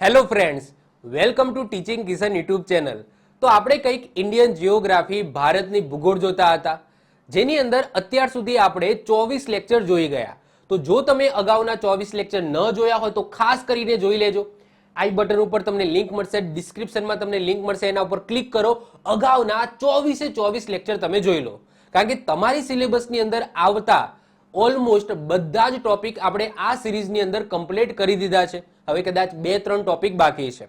Hello friends, welcome to teaching Kishan YouTube channel. તો આપણે કંઈક ઇન્ડિયન જિયોગ્રાફી ભારતની ભૂગોળ જોતા હતા, જેની અંદર અત્યાર સુધી આપણે 24 લેક્ચર જોઈ ગયા. તો જો તમે અગાઉના 24 લેક્ચર ન જોયા હોય તો ખાસ કરીને જોઈ લેજો. આઈ બટન ઉપર તમને લિંક મળશે, ડિસ્ક્રિપ્શનમાં તમને લિંક મળશે, એના ઉપર ક્લિક કરો. અગાઉના 24 લેક્ચર તમે જોઈ લો, કારણ કે તમારી સિલેબસની અંદર આવતા ઓલમોસ્ટ બધા જ ટોપિક આપણે આ સિરીઝની અંદર કમ્પ્લીટ કરી દીધા છે. હવે કદાચ 2-3 ટોપિક બાકી છે.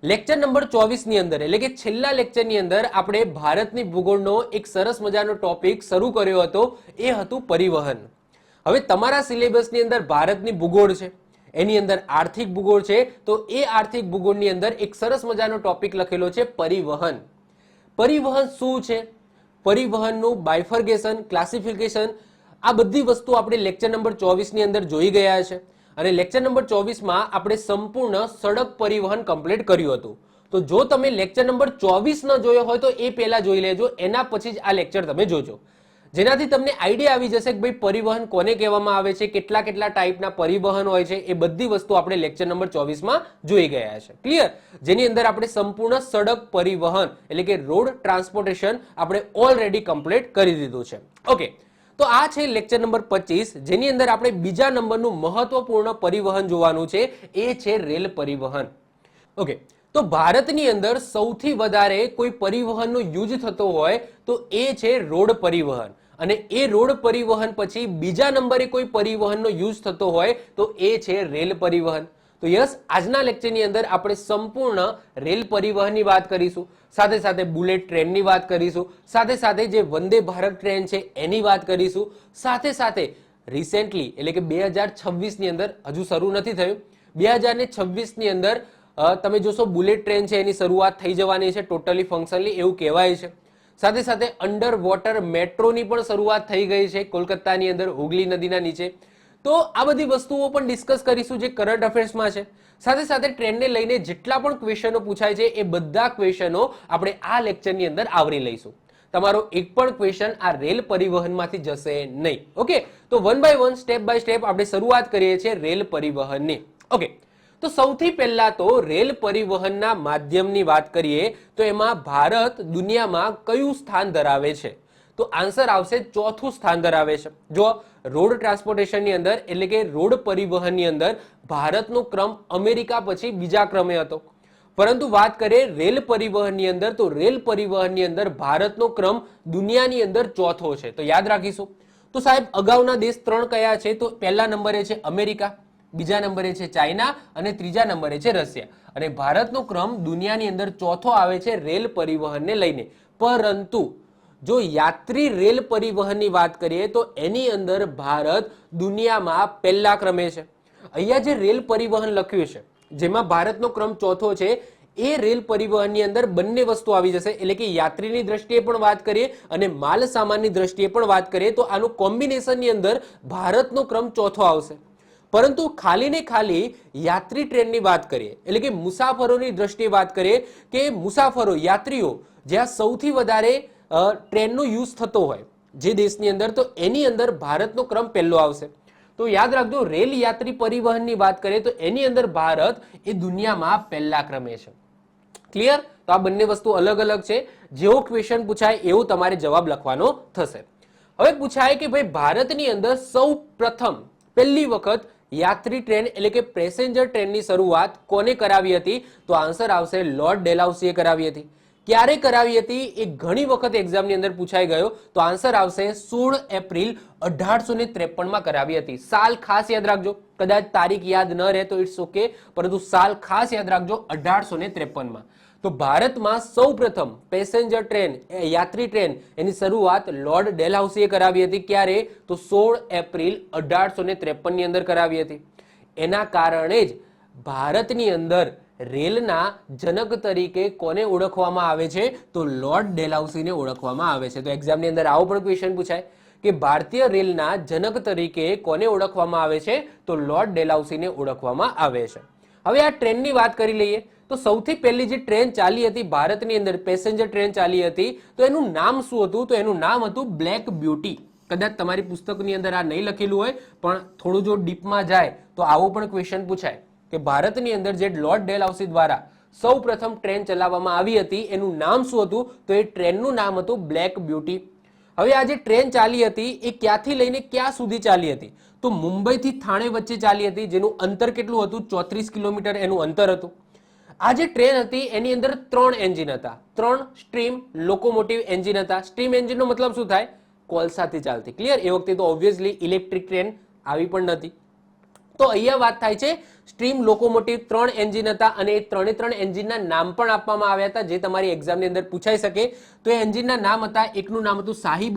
લેક્ચર નંબર 24 ની અંદર એટલે કે છેલ્લા લેક્ચરની અંદર આપણે ભારતની ભૂગોળનો એક સરસ મજાનો ટોપિક શરૂ કર્યો હતો, એ હતું પરિવહન. હવે તમારા સિલેબસની અંદર ભારતની ભૂગોળ છે, એની અંદર આર્થિક ભૂગોળ છે, તો એ આર્થિક ભૂગોળની અંદર એક સરસ મજાનો ટોપિક લખેલો છે પરિવહન. પરિવહન શું છે, પરિવહનનું બાયફર્ગેશન, ક્લાસિફિકેશન, આ બધી વસ્તુ આપણે લેક્ચર નંબર 24 ની અંદર જોઈ ગયા છે. અને લેક્ચર નંબર 24 માં આપણે સંપૂર્ણ સડક પરિવહન કમ્પ્લીટ કર્યું હતું. તો જો તમે લેક્ચર નંબર 24 ન જોયો હોય તો એ પહેલા જોઈ લેજો, એના પછી જ આ લેક્ચર તમે જોજો, જેનાથી તમને આઈડિયા આવી જશે કે ભાઈ પરિવહન કોને કહેવામાં આવે છે, કેટલા કેટલા ટાઈપના પરિવહન હોય છે. એ બધી વસ્તુ આપણે લેક્ચર નંબર 24 માં જોઈ ગયા છે. ક્લિયર? જેની અંદર આપણે સંપૂર્ણ સડક પરિવહન એટલે કે રોડ ટ્રાન્સપોર્ટેશન આપણે ઓલરેડી કમ્પ્લીટ કરી દીધું છે. ઓકે, તો આ છે લેક્ચર નંબર 25, જેની અંદર આપણે બીજા નંબરનું મહત્વપૂર્ણ પરિવહન જોવાનું છે, એ છે રેલ પરિવહન. ઓકે, તો ભારતની અંદર સૌથી વધારે કોઈ પરિવહનનો યુઝ થતો હોય તો એ છે રોડ પરિવહન, અને એ રોડ પરિવહન પછી બીજા નંબરે કોઈ પરિવહનનો યુઝ થતો હોય તો એ છે રેલ પરિવહન. તો યસ, આજના લેક્ચરની અંદર આપણે સંપૂર્ણ રેલ પરિવહનની વાત કરીશું, સાથે સાથે બુલેટ ટ્રેનની વાત કરીશું, સાથે સાથે જે વંદે ભારત ટ્રેન છે એની વાત કરીશું, સાથે સાથે રિસેન્ટલી એટલે કે 2026 ની અંદર, હજુ શરૂ નથી થયું, 2026 ની અંદર તમે જોશો બુલેટ ટ્રેન છે એની શરૂઆત થઈ જવાની છે ટોટલી ફંક્શનલી એવું કહેવાય છે. સાથે સાથે અંડર વોટર મેટ્રોની પણ શરૂઆત થઈ ગઈ છે કોલકાતાની અંદર હુગલી નદીના નીચે. તો આ બધી વસ્તુઓ પણ ડિસ્કસ કરીશું જે કરંટ અફેર્સમાં છે. સાથે સાથે ટ્રેનને લઈને જેટલા પણ ક્વેશ્ચનો પૂછાય છે એ બધા ક્વેશ્ચનો આપણે આ લેક્ચરની અંદર આવરી લઈશું. તમારો એક પણ ક્વેશ્ચન આ રેલ પરિવહનમાંથી જશે નહીં. ઓકે, તો one by one, step by step આપણે શરૂઆત કરીએ છીએ રેલ પરિવહનની. ઓકે, તો સૌથી પહેલા તો રેલ પરિવહનના માધ્યમની વાત કરીએ તો એમાં ભારત દુનિયામાં કયું સ્થાન ધરાવે છે? તો આન્સર આવશે ચોથું સ્થાન ધરાવે છે. જો રોડ ટ્રાન્સપોર્ટેશનની અંદર એટલે કે રોડ પરિવહનની અંદર ભારતનો ક્રમ અમેરિકા પછી બીજા ક્રમે હતો, પરંતુ વાત કરીએ રેલ પરિવહનની અંદર તો રેલ પરિવહનની અંદર ભારતનો ક્રમ દુનિયાની અંદર ચોથો છે. તો યાદ રાખીશું. તો સાહેબ અગાઉના દેશ 3 કયા છે? તો પહેલા નંબરે છે અમેરિકા, બીજા નંબરે છે ચાઇના અને ત્રીજા નંબરે છે રશિયા. અને ભારતનો ક્રમ દુનિયાની અંદર ચોથો આવે છે રેલ પરિવહનને લઈને. પરંતુ જો યાત્રી રેલ પરિવહનની વાત કરીએ તો એની અંદર ભારત દુનિયામાં પહેલા ક્રમે છે. અહીંયા જે રેલ પરિવહન લખ્યું છે જેમાં ભારતનો ક્રમ ચોથો છે, એ રેલ પરિવહનની અંદર બંને વસ્તુ આવી જશે, એટલે કે યાત્રીની દ્રષ્ટિએ પણ વાત કરીએ અને માલ સામાનની દ્રષ્ટિએ પણ વાત કરીએ તો આનું કોમ્બિનેશનની અંદર ભારતનો ક્રમ ચોથો આવશે. પરંતુ ખાલી ને ખાલી યાત્રી ટ્રેનની વાત કરીએ એટલે કે મુસાફરોની દ્રષ્ટિએ વાત કરીએ કે મુસાફરો યાત્રીઓ જ્યાં સૌથી વધારે ટ્રેનનો યુઝ થતો હોય જે દેશની અંદર, તો એની અંદર ભારતનો ક્રમ પહેલો આવશે. તો યાદ રાખજો, રેલ યાત્રી પરિવહનની વાત કરીએ તો એની અંદર ભારત એ દુનિયામાં પહેલા ક્રમે છે. ક્લિયર? તો આ બંને વસ્તુ અલગ અલગ છે. જેવો ક્વેશ્ચન પૂછાય એવો તમારે જવાબ લખવાનો થશે. હવે પૂછાય કે ભાઈ ભારતની અંદર સૌ પ્રથમ પહેલી વખત યાત્રી ટ્રેન એટલે કે પેસેન્જર ટ્રેનની શરૂઆત કોને કરાવી હતી? તો આન્સર આવશે લોર્ડ ડેલહાઉસીએ કરાવી હતી. ક્યારે કરાવી હતી એ ઘણી વખત એક્ઝામની અંદર પૂછાઈ ગયો. તો આન્સર આવશે 16 એપ્રિલ 1853 માં કરાવી હતી. સાલ ખાસ યાદ રાખજો, કદાચ તારીખ યાદ ન રહે તો ઇટ્સ ઓકે, પરંતુ સાલ ખાસ યાદ રાખજો 1853 માં. તો ભારતમાં સૌ પ્રથમ પેસેન્જર ટ્રેન યાત્રી ટ્રેન એની શરૂઆત લોર્ડ ડેલહાઉસીએ કરાવી હતી. ક્યારે? તો 16 એપ્રિલ 1853 ની અંદર કરાવી હતી. એના કારણે જ ભારતની અંદર રેલના જનક તરીકે કોને ઓળખવામાં આવે છે? તો લોર્ડ ડેલહાઉસીને ઓળખવામાં આવે છે. તો એક્ઝામની અંદર આવો પણ ક્વેશ્ચન પૂછાય કે ભારતીય રેલના જનક તરીકે કોને ઓળખવામાં આવે છે? તો લોર્ડ ડેલહાઉસીને ઓળખવામાં આવે છે. હવે આ ટ્રેનની વાત કરી લઈએ તો સૌથી પહેલી જે ટ્રેન ચાલી હતી ભારતની અંદર, પેસેન્જર ટ્રેન ચાલી હતી, તો એનું નામ શું હતું? તો એનું નામ હતું બ્લેક બ્યુટી. કદાચ તમારી પુસ્તકની અંદર આ નહીં લખેલું હોય, પણ થોડું જો ડીપમાં જાય તો આવો પણ ક્વેશ્ચન પૂછાય કે ભારતની અંદર જે લોર્ડ ડેલહાઉસી દ્વારા સૌ પ્રથમ ટ્રેન ચલાવવામાં આવી હતી એનું નામ શું હતું? તો એ ટ્રેનનું નામ હતું બ્લેક બ્યુટી. હવે આ જે ટ્રેન ચાલી હતી એ ક્યાંથી લઈને ક્યાં સુધી ચાલી હતી? તો મુંબઈથી થાણે વચ્ચે ચાલી હતી, જેનું અંતર કેટલું હતું? 34 કિલોમીટર એનું અંતર હતું. આ જે ટ્રેન હતી એની અંદર 3 એન્જિન હતા, 3 સ્ટ્રીમ લોકોમોટિવ એન્જિન હતા. સ્ટ્રીમ એન્જિનનો મતલબ શું થાય? કોલસાથી ચાલતી. ક્લિયર? એ વખતે તો ઓબ્વિયસલી ઇલેક્ટ્રિક ટ્રેન આવી પણ નથી. તો અહીંયા વાત થાય છે સ્ટ્રીમ લોકોમોટિવ 3 એન્જિન હતા અને એ 3 એન્જિનના નામ પણ આપવામાં આવ્યા હતા, જે તમારી એક્ઝામની અંદર પૂછાઈ શકે. તો એ એન્જિનના નામ હતા, એકનું નામ હતું સાહિબ,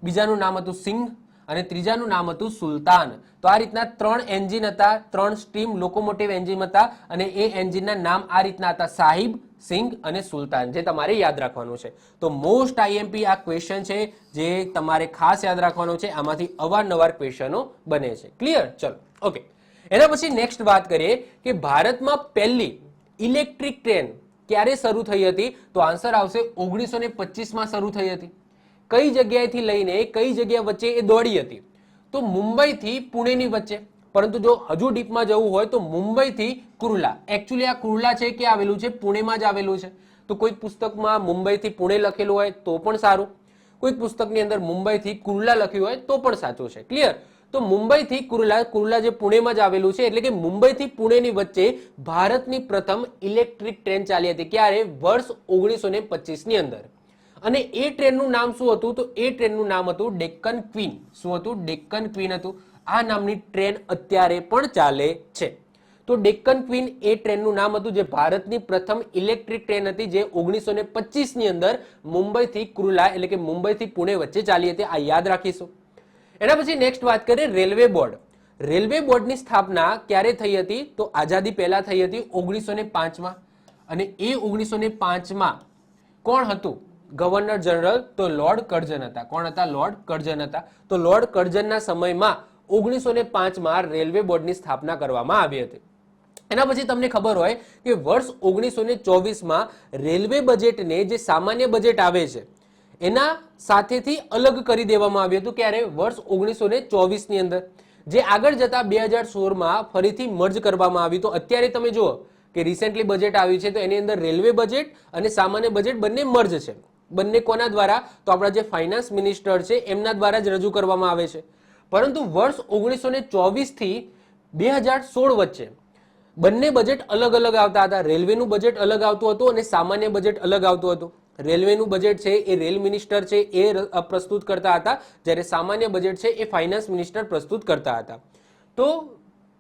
બીજાનું નામ હતું સિંઘ અને ત્રીજાનું નામ હતું સુલતાન. તો આ રીતના 3 એન્જિન હતા, 3 સ્ટ્રીમ લોકોમોટિવ એન્જિન હતા અને એ એન્જિનના નામ આ રીતના હતા, સાહિબ, સિંઘ અને સુલતાન, જે તમારે યાદ રાખવાનું છે. તો મોસ્ટ આઈએમપી આ ક્વેશ્ચન છે જે તમારે ખાસ યાદ રાખવાનો છે. આમાંથી અવારનવાર ક્વેશ્ચનો બને છે. ક્લિયર? ચલો, ઓકે. એના પછી નેક્સ્ટ વાત કરીએ કે ભારતમાં પહેલી ઇલેક્ટ્રિક ટ્રેન ક્યારે શરૂ થઈ હતી? તો આન્સર આવશે 1925માં શરૂ થઈ હતી. કઈ જગ્યાએથી લઈને કઈ જગ્યા વચ્ચે એ દોડી હતી? તો મુંબઈથી પુણેની વચ્ચે. પરંતુ જો હજુ ડીપમાં જવું હોય તો મુંબઈથી કુર્લા. એકચ્યુઅલી આ કુર્લા છે કે આવેલું છે? પુણેમાં જ આવેલું છે. તો કોઈ પુસ્તકમાં મુંબઈથી પુણે લખેલું હોય તો પણ સારું, કોઈ પુસ્તકની અંદર મુંબઈથી કુર્લા લખ્યું હોય તો પણ સાચું છે. ક્લિયર? તો મુંબઈથી કુર્લા, કુર્લા જે પુણેમાં જ આવેલું છે, એટલે કે મુંબઈથી પુણેની વચ્ચે ભારતની પ્રથમ ઇલેક્ટ્રિક ટ્રેન ચાલી હતી. ક્યારે? વર્ષ 1925ની અંદર. અને એ ટ્રેનનું નામ શું હતું? તો એ ટ્રેનનું નામ હતું ડેક્કન ક્વીન. શું હતું? ડેક્કન ક્વીન હતું. આ નામની ટ્રેન અત્યારે પણ ચાલે છે. તો ડેક્કન ક્વીન એ ટ્રેનનું નામ હતું, જે ભારતની પ્રથમ ઇલેક્ટ્રિક ટ્રેન હતી, જે 1925ની અંદર મુંબઈથી કુર્લા એટલે કે મુંબઈથી પુણે વચ્ચે ચાલી હતી. આ યાદ રાખીશું. એના પછી નેક્સ્ટ વાત કરીએ રેલવે બોર્ડ. રેલવે બોર્ડની સ્થાપના ક્યારે થઈ હતી? તો આઝાદી પહેલા થઈ હતી 1905માં. અને એ 1905માં કોણ હતું ગવર્નર જનરલ? તો લોર્ડ કર્ઝન હતા. કોણ હતા? લોર્ડ કર્ઝન હતા. તો લોર્ડ કર્ઝનના સમયમાં 1905માં રેલવે બોર્ડની સ્થાપના કરવામાં આવી હતી. એના પછી તમને ખબર હોય કે વર્ષ 1924માં રેલવે બજેટને, જે સામાન્ય બજેટ આવે છે, એના સાથેથી અલગ કરી દેવામાં આવ્યું હતું. ક્યારે? વર્ષ 1924ની અંદર. જે આગળ જતા 2016માં ફરીથી મર્જ કરવામાં આવ્યું. તો અત્યારે તમે જુઓ કે રિસેન્ટલી બજેટ આવ્યું છે, તો એની અંદર રેલવે બજેટ અને સામાન્ય બજેટ બંને મર્જ છે. બંને કોના દ્વારા? તો આપણા જે ફાઇનાન્સ મિનિસ્ટર છે એમના દ્વારા જ રજૂ કરવામાં આવે છે. પરંતુ વર્ષ 1924 થી 2016 વચ્ચે બંને બજેટ અલગ અલગ આવતા હતા. રેલવેનું બજેટ અલગ આવતું હતું અને સામાન્ય બજેટ અલગ આવતું હતું. રેલવેનું બજેટ છે એ રેલ મિનિસ્ટર છે એ પ્રસ્તુત કરતા હતા, જ્યારે સામાન્ય બજેટ છે એ ફાઇનાન્સ મિનિસ્ટર પ્રસ્તુત કરતા હતા. તો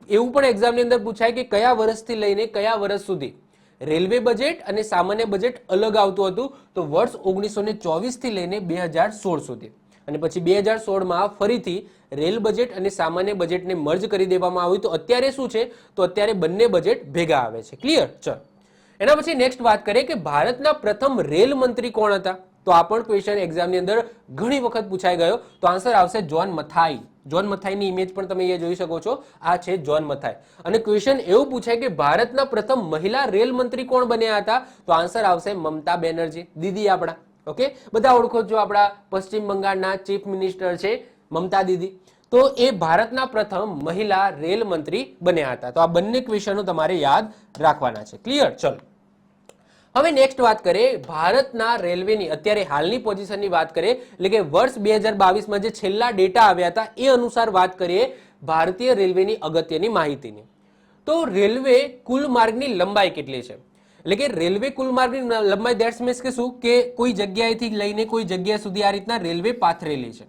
એવું પણ એક્ઝામની અંદર પૂછાય કે કયા વર્ષથી લઈને કયા વર્ષ સુધી રેલવે બજેટ અને સામાન્ય બજેટ અલગ આવતું હતું? તો વર્ષ 1924 થી લઈને 2016 સુધી. અને પછી 2016માં ફરીથી રેલ બજેટ અને સામાન્ય બજેટને મર્જ કરી દેવામાં આવ્યું. તો અત્યારે શું છે? તો અત્યારે બંને બજેટ ભેગા આવે છે. ક્લિયર? ચલો, એના પછી નેક્સ્ટ વાત કરીએ કે ભારતના પ્રથમ રેલ મંત્રી કોણ હતા? તો આ પણ ક્વેશ્ચન એક્ઝામની અંદર ઘણી વખત પૂછાઈ ગયો. તો આન્સર આવશે જોન મથાઈ. જોન મથાઈની ઇમેજ પણ તમે અહીંયા જોઈ શકો છો. આ છે જોન મથાઈ. અને ક્વેશ્ચન એવું પૂછાય કે ભારતના પ્રથમ મહિલા રેલ મંત્રી કોણ બન્યા હતા? તો આન્સર આવશે મમતા બેનર્જી, દીદી આપણા. ઓકે, બધા ઓળખો છો, આપણા પશ્ચિમ બંગાળના ચીફ મિનિસ્ટર છે મમતા દીદી. તો એ ભારતના પ્રથમ મહિલા રેલ મંત્રી બન્યા હતા. તો આ બંને ક્વેશ્ચનો તમારે યાદ રાખવાના છે. ક્લિયર? ચલો, હવે નેક્સ્ટ વાત કરીએ ભારતના રેલવેની અત્યારે હાલની પોઝિશનની વાત કરીએ, એટલે કે વર્ષ 2022માં જે છેલ્લા ડેટા આવ્યા હતા એ અનુસાર વાત કરીએ ભારતીય રેલવેની અગત્યની માહિતીની. તો રેલવે કુલ માર્ગની લંબાઈ કેટલી છે? એટલે કે રેલવે કુલ માર્ગની લંબાઈ ધેટ્સ મીન્સ કે શું? કે કોઈ જગ્યાએથી લઈને કોઈ જગ્યા સુધી આ રીતના રેલવે પાથરેલી છે.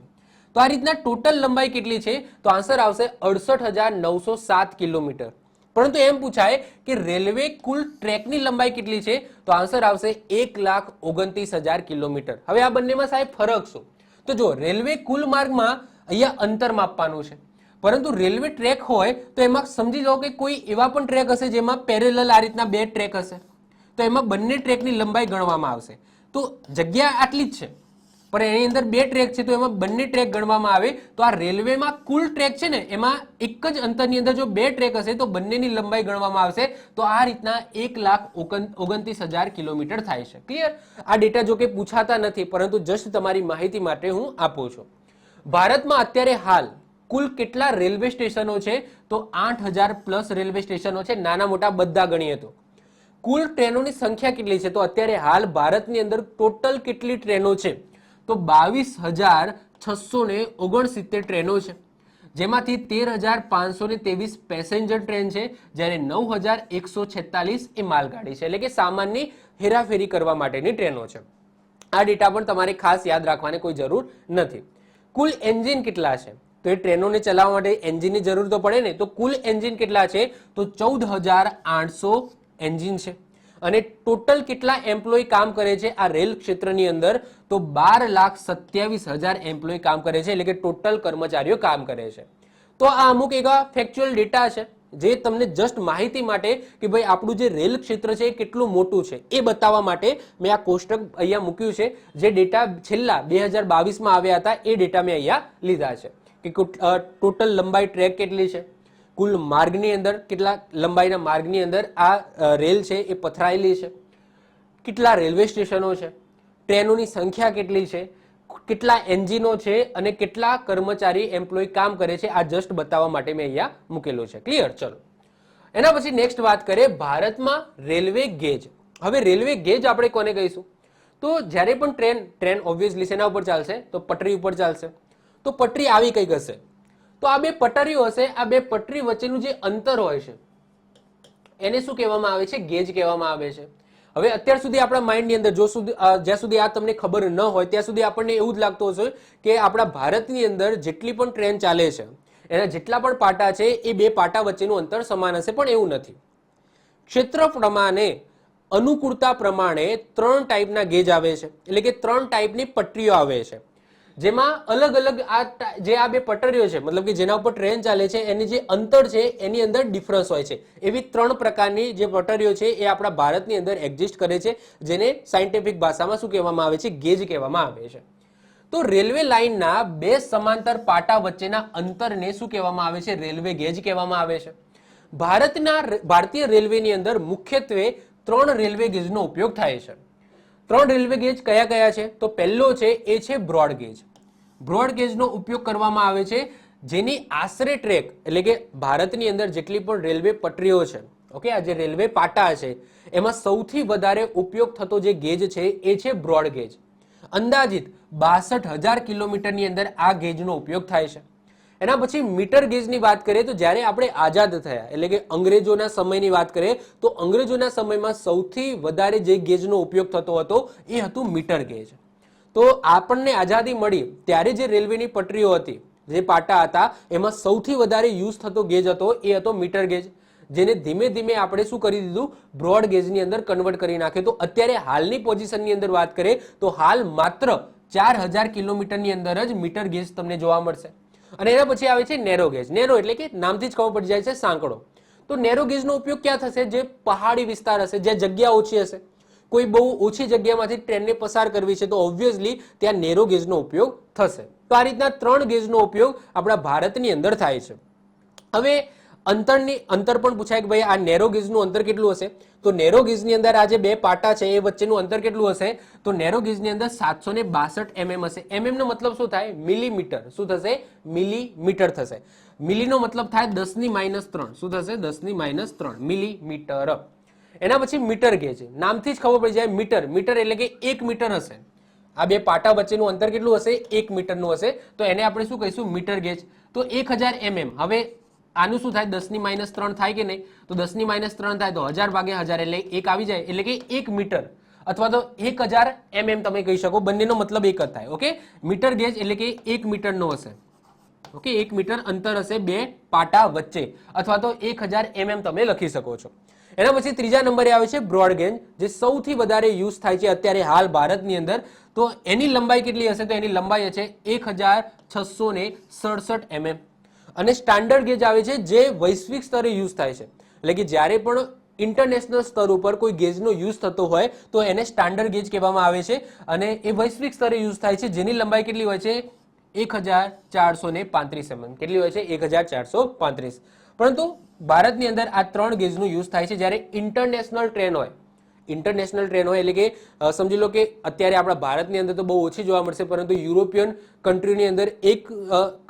તો આ રીતના ટોટલ લંબાઈ કેટલી છે? તો આન્સર આવશે 68,907 કિલોમીટર. પરંતુ એમ પૂછાય કે રેલવે કુલ ટ્રેકની લંબાઈ કેટલી છે? તો આન્સર આવશે 1,29,000 કિલોમીટર. હવે આ બંનેમાં સાહેબ ફરક શું? તો જો રેલવે કુલ માર્ગમાં અહીંયા અંતર માપવાનું છે, પરંતુ રેલવે ટ્રેક હોય તો એમાં સમજી જાઓ કે કોઈ એવા પણ ટ્રેક હશે જેમાં પેરેલલ આ રીતના 2 ટ્રેક હશે, તો એમાં બંને ટ્રેકની લંબાઈ ગણવામાં આવશે. તો જગ્યા આટલી જ છે પણ એની અંદર 2 ટ્રેક છે, તો એમાં બંને ટ્રેક ગણવામાં આવે. તો આ રેલવેમાં કુલ ટ્રેક છે ને, એમાં એક જ અંતરની અંદર જો 2 ટ્રેક હશે તો બંનેની લંબાઈ ગણવામાં આવશે. તો આ રીતના 1,29,000 કિલોમીટર થાય છે. ક્લિયર? આ ડેટા જો કે પૂછાતા નથી, પરંતુ જસ્ટ તમારી માહિતી માટે હું આપું છું. ભારતમાં અત્યારે હાલ કુલ કેટલા રેલવે સ્ટેશનો છે? તો 8000 પ્લસ રેલવે સ્ટેશનો છે, નાના મોટા બધા ગણીએ તો. કુલ ટ્રેનોની સંખ્યા કેટલી છે? તો અત્યારે હાલ ભારતની અંદર ટોટલ કેટલી ટ્રેનો છે? તો 22,669 ટ્રેનો છે, જેમાંથી 13,523 પેસેન્જર ટ્રેન છે, જ્યારે 9,146 એ માલગાડી છે, એટલે કે સામાનની હેરાફેરી કરવા માટેની ટ્રેનો છે. આ ડેટા પણ તમારે ખાસ યાદ રાખવાની કોઈ જરૂર નથી. કુલ એન્જિન કેટલા છે? તો એ ટ્રેનોને ચલાવવા માટે એન્જિનની જરૂર તો પડે ને, તો કુલ એન્જિન કેટલા છે? તો 14,800 એન્જિન છે. અને ટોટલ કેટલા એમ્પ્લોય કામ કરે છે આ રેલ ક્ષેત્રની અંદર? તો 12,27,000 એમ્પ્લોય કામ કરે છે, એટલે કે ટોટલ કર્મચારીઓ કામ કરે છે. તો આ અમુક એવા ફેક્ચ્યુઅલ ડેટા છે જે તમને જસ્ટ માહિતી માટે કે ભાઈ આપણું જે રેલ ક્ષેત્ર છે એ કેટલું મોટું છે એ બતાવવા માટે મેં આ કોષ્ટક અહીંયા મૂક્યું છે. જે ડેટા છેલ્લા 2022માં આવ્યા હતા એ ડેટા મેં અહીંયા લીધા છે કે ટોટલ લંબાઈ ટ્રેક કેટલી છે, કુલ માર્ગની અંદર કેટલા લંબાઈના માર્ગની અંદર આ રેલ છે એ પથરાયેલી છે, કેટલા રેલવે સ્ટેશનો છે, ટ્રેનોની સંખ્યા કેટલી છે, કેટલા એન્જિનો છે અને કેટલા કર્મચારી એમ્પ્લોય કામ કરે છે. આ જસ્ટ બતાવવા માટે મેં અહીંયા મૂકેલું છે. ક્લિયર? ચલો એના પછી નેક્સ્ટ વાત કરીએ ભારતમાં રેલવે ગેજ. હવે રેલવે ગેજ આપણે કોને કહીશું? તો જ્યારે પણ ટ્રેન ઓબ્વિયસલી શેના ઉપર ચાલશે? તો પટરી ઉપર ચાલશે. તો પટરી આવી કઈક હશે, તો આ બે પટરીઓ હશે, આ બે પટરી વચ્ચેનું જે અંતર હોય છે એને શું કહેવામાં આવે છે? ગેજ કહેવામાં આવે છે. હવે અત્યાર સુધી આપણા માઇન્ડની અંદર જ્યાં સુધી આ તમને ખબર ન હોય ત્યાં સુધી આપણને એવું જ લાગતું હશે કે આપણા ભારતની અંદર જેટલી પણ ટ્રેન ચાલે છે એના જેટલા પણ પાટા છે એ બે પાટા વચ્ચેનું અંતર સમાન હશે, પણ એવું નથી. ક્ષેત્ર પ્રમાણે, અનુકૂળતા પ્રમાણે 3 ટાઈપના ગેજ આવે છે, એટલે કે 3 ટાઈપની પટરીઓ આવે છે, જેમાં અલગ અલગ આ બે પટરીઓ છે, મતલબ કે જેના ઉપર ટ્રેન ચાલે છે એની જે અંતર છે એની અંદર ડિફરન્સ હોય છે. એવી 3 પ્રકારની જે પટરીઓ છે એ આપણા ભારતની અંદર એક્ઝિસ્ટ કરે છે, જેને સાયન્ટિફિક ભાષામાં શું કહેવામાં આવે છે? ગેજ કહેવામાં આવે છે. તો રેલવે લાઇનના 2 સમાંતર પાટા વચ્ચેના અંતરને શું કહેવામાં આવે છે? રેલવે ગેજ કહેવામાં આવે છે. ભારતીય રેલવેની અંદર મુખ્યત્વે 3 રેલવે ગેજનો ઉપયોગ થાય છે. 3 રેલવે ગેજ કયા કયા છે? તો પહેલો છે એ છે બ્રોડ ગેજ. બ્રોડ ગેજનો ઉપયોગ કરવામાં આવે છે, જેની આશરે ટ્રેક, એટલે કે ભારતની અંદર જેટલી પણ રેલવે પટરીઓ છે, ઓકે, આ જે રેલવે પાટા છે એમાં સૌથી વધારે ઉપયોગ થતો જે ગેજ છે એ છે બ્રોડ ગેજ. અંદાજિત 62,000 કિલોમીટરની અંદર આ ગેજનો ઉપયોગ થાય છે. એના પછી મીટર ગેજની વાત કરીએ તો જ્યારે આપણે આઝાદ થયા, એટલે કે અંગ્રેજોના સમયની વાત કરીએ તો અંગ્રેજોના સમયમાં સૌથી વધારે જે ગેજનો ઉપયોગ થતો હતો એ હતું મીટર ગેજ. તો આપણને આઝાદી મળી ત્યારે જે રેલવેની પટરીઓ હતી, જે પાટા હતા, એમાં સૌથી વધારે યુઝ થતો ગેજ હતો એ હતો મીટર ગેજ, જેને ધીમે ધીમે આપણે શું કરી દીધું? બ્રોડ ગેજની અંદર કન્વર્ટ કરી નાખ્યું. તો અત્યારે હાલની પોઝિશનની અંદર વાત કરીએ તો હાલ માત્ર 4,000 કિલોમીટરની અંદર જ મીટર ગેજ તમને જોવા મળશે. અને એના પછી આવે છે નેરો ગેજ. નેરો એટલે કે નામથી જ ખબર પડી જાય છે સાંકડો. તો નેરો ગેજનો ઉપયોગ ક્યાં થશે? જે પહાડી વિસ્તાર હશે, જ્યાં જગ્યા ઓછી હશે, કોઈ બહુ ઓછી જગ્યામાંથી ટ્રેનને પસાર કરવી છે તો ઓબ્વિયસલી ત્યાં નેરો ગેજનો ઉપયોગ થશે. તો આ રીતના 3 ગેજનો ઉપયોગ આપણા ભારતની અંદર થાય છે. હવે અંતર પણ પૂછાય કે ભાઈ આ નેરો ગેજનું અંતર કેટલું હશે? તો નેરો ગેજની અંદર આ જે બે પાટા છે એ વચ્ચેનું અંતર કેટલું હશે? તો નેરો ગેજની અંદર 762 mm હશે. mm નો મતલબ શું થાય? મિલીમીટર. શું થશે? મિલીમીટર થશે. મિલીનો મતલબ થાય 10⁻3. શું થશે? 10⁻3 મિલીમીટર. એના પછી મીટર ગેજ. નામથી જ ખબર પડી જાય મીટર. મીટર એટલે કે 1 મીટર હશે. આ બે પાટા વચ્ચેનું અંતર કેટલું હશે? 1 મીટરનું હશે. તો એને આપણે શું કહીશું? Metre gauge. તો 1000 mm. હવે આનું શું થાય? 10⁻3 થાય કે નહીં? તો 10⁻3 થાય તો 1000 ભાગ્યા 1000 એટલે 1 આવી જાય, એટલે કે 1 મીટર અથવા તો 1000 mm તમે કહી શકો. બંનેનો મતલબ એક જ થાય. ઓકે, મીટર ગેજ એટલે કે 1 મીટરનો હશે. ઓકે, 1 મીટર અંતર હશે બે પાટા વચ્ચે, અથવા તો 1000 mm તમે લખી શકો છો. એના પછી ત્રીજા નંબરે આવે છે બ્રોડ ગેજ, જે સૌથી વધારે યુઝ થાય છે અત્યારે હાલ ભારતની અંદર. તો એની લંબાઈ કેટલી હશે? તો એની લંબાઈ હશે 1667 mm. અને સ્ટાન્ડર્ડ ગેજ આવે છે જે વૈશ્વિક સ્તરે યુઝ થાય છે, એટલે કે જ્યારે પણ ઇન્ટરનેશનલ સ્તર ઉપર કોઈ ગેજનો યુઝ થતો હોય તો એને સ્ટાન્ડર્ડ ગેજ કહેવામાં આવે છે. અને એ વૈશ્વિક સ્તરે યુઝ થાય છે, જેની લંબાઈ કેટલી હોય છે? 1435 mm. કેટલી હોય છે? 1435. પરંતુ ભારતની અંદર આ 3 ગેજનો યુઝ થાય છે જ્યારે ઇન્ટરનેશનલ ટ્રેન હોય, ઇન્ટરનેશનલ ટ્રેન હોય, એટલે કે સમજી લો કે અત્યારે આપણા ભારતની અંદર તો બહુ ઓછી જોવા મળશે, પરંતુ યુરોપિયન કન્ટ્રીની અંદર એક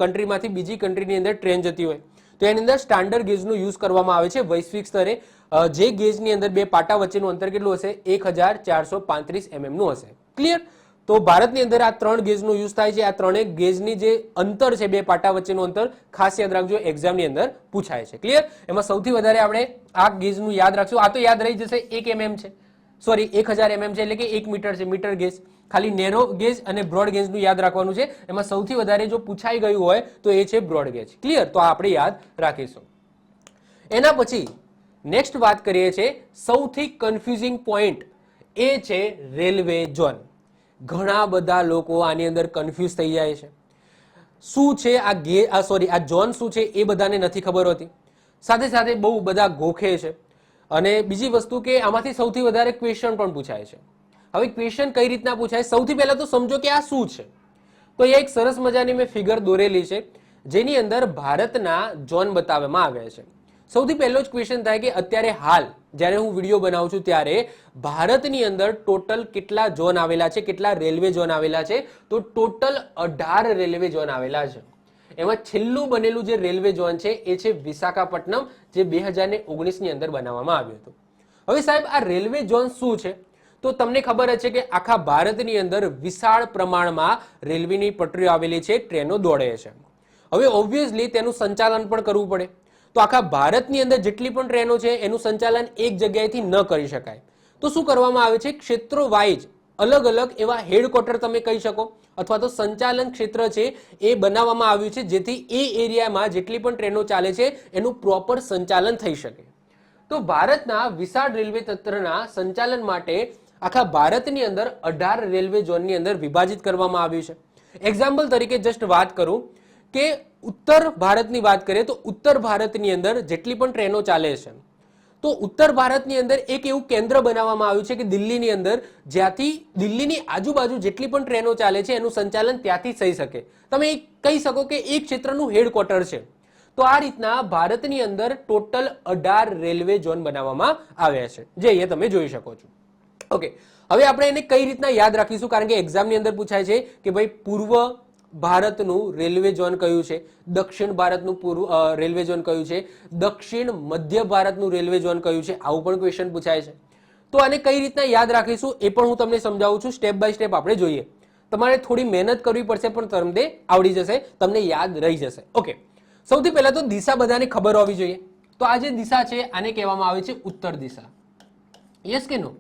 કન્ટ્રીમાંથી બીજી કન્ટ્રીની અંદર ટ્રેન જતી હોય તો એની અંદર સ્ટાન્ડર્ડ ગેજનો યુઝ કરવામાં આવે છે વૈશ્વિક સ્તરે. જે ગેજની અંદર બે પાટા વચ્ચેનું અંતર કેટલું હશે? 1435 mm નું હશે. ક્લિયર? તો ભારતની અંદર આ 3 ગેજનો યુઝ થાય છે. આ ત્રણેય ગેજની જે અંતર છે બે પાટા વચ્ચેનું અંતર, ખાસ યાદ રાખજો, એક્ઝામની અંદર પૂછાય છે. ક્લિયર? એમાં સૌથી વધારે આપણે આ ગેજનું યાદ રાખશું. આ તો યાદ રહી જશે, 1 mm છે, સોરી 1000 mm છે, એટલે કે 1 મીટર છે, મીટર ગેજ. ખાલી નેરો ગેજ અને બ્રોડ ગેજનું યાદ રાખવાનું છે. એમાં સૌથી વધારે જો પૂછાઈ ગયું હોય તો એ છે બ્રોડ ગેજ. ક્લિયર? તો આપણે યાદ રાખીશું. એના પછી નેક્સ્ટ વાત કરીએ છીએ સૌથી કન્ફ્યુઝિંગ પોઈન્ટ, એ છે રેલવે ઝોન. ઘણા બધા લોકો આની અંદર કન્ફ્યુઝ થઈ જાય છે. શું છે આ ઝોન શું છે એ બધાને નથી ખબર હોતી. સાથે સાથે બહુ બધા ગોખે છે. અને બીજી વસ્તુ કે આમાંથી સૌથી વધારે ક્વેશ્ચન પણ પૂછાય છે. હવે ક્વેશ્ચન કઈ રીતના પૂછાય? સૌથી પહેલા તો સમજો કે આ શું છે. તો એ એક સરસ મજાની મેં ફિગર દોરેલી છે, જેની અંદર ભારતના ઝોન બતાવવામાં આવ્યા છે. સૌથી પહેલો જ ક્વેશ્ચન થાય કે અત્યારે હાલ જ્યારે હું વિડીયો બનાવું છું ત્યારે ભારતની અંદર ટોટલ કેટલા ઝોન આવેલા છે, કેટલા રેલવે ઝોન આવેલા છે? તો ટોટલ 18 રેલવે ઝોન આવેલા છે. એમાં છેલ્લું બનેલું જે રેલવે ઝોન છે એ છે વિશાખાપટ્ટનમ, જે 2019 ની અંદર બનાવવામાં આવ્યું હતું. હવે સાહેબ આ રેલવે ઝોન શું છે? તો તમને ખબર જ છે કે આખા ભારતની અંદર વિશાળ પ્રમાણમાં રેલવેની પટરીઓ આવેલી છે, ટ્રેનો દોડે છે. હવે ઓબ્વિયસલી તેનું સંચાલન પણ કરવું પડે. તો આખા ભારતની અંદર જેટલી પણ ટ્રેનો છે એનું સંચાલન એક જગ્યાએથી ન કરી શકાય. તો શું કરવામાં આવે છે? ક્ષેત્રો વાઇઝ અલગ અલગ એવા હેડક્વાર્ટર તમે કહી શકો, અથવા તો સંચાલન ક્ષેત્ર છે એ બનાવવામાં આવ્યું છે, જેથી એ એરિયામાં જેટલી પણ ટ્રેનો ચાલે છે એનું પ્રોપર સંચાલન થઈ શકે. તો ભારતના વિશાળ રેલવે તંત્રના સંચાલન માટે આખા ભારતની અંદર 18 રેલવે ઝોનની અંદર વિભાજિત કરવામાં આવ્યું છે. એક્ઝામ્પલ તરીકે જસ્ટ વાત કરું કે ઉત્તર ભારતની વાત કરીએ તો ઉત્તર ભારતની અંદર જેટલી પણ ટ્રેનો ચાલે છે, તો ઉત્તર ભારતની અંદર એક એવું કેન્દ્ર બનાવવામાં આવ્યું છે કે દિલ્હીની અંદર, જ્યાંથી દિલ્હીની આજુબાજુ જેટલી પણ ટ્રેનો ચાલે છે એનું સંચાલન ત્યાંથી થઈ શકે. તમે કહી શકો કે એક ક્ષેત્રનું હેડક્વાર્ટર છે. તો આ રીતના ભારતની અંદર ટોટલ 18 રેલવે ઝોન બનાવવામાં આવ્યા છે, જે અહીંયા તમે જોઈ શકો છો. ઓકે, હવે આપણે એને કઈ રીતના યાદ રાખીશું? કારણ કે એક્ઝામની અંદર પૂછાય છે કે ભાઈ પૂર્વ ભારતનું રેલવે ઝોન કયું છે, દક્ષિણ ભારતનું રેલવે ઝોન કયું છે, દક્ષિણ મધ્ય ભારતનું રેલવે ઝોન કયું છે, આવું પણ ક્વેશ્ચન પૂછાય છે. તો આને કઈ રીતના યાદ રાખીશું એ પણ હું તમને સમજાવું છું. સ્ટેપ બાય સ્ટેપ આપણે જોઈએ. તમારે થોડી મહેનત કરવી પડશે, પણ તમને આવડી જશે, તમને યાદ રહી જશે. ઓકે, સૌથી પહેલા તો દિશા બધાને ખબર હોવી જોઈએ. તો આ જે દિશા છે આને કહેવામાં આવે છે ઉત્તર દિશા. યસ કે નો?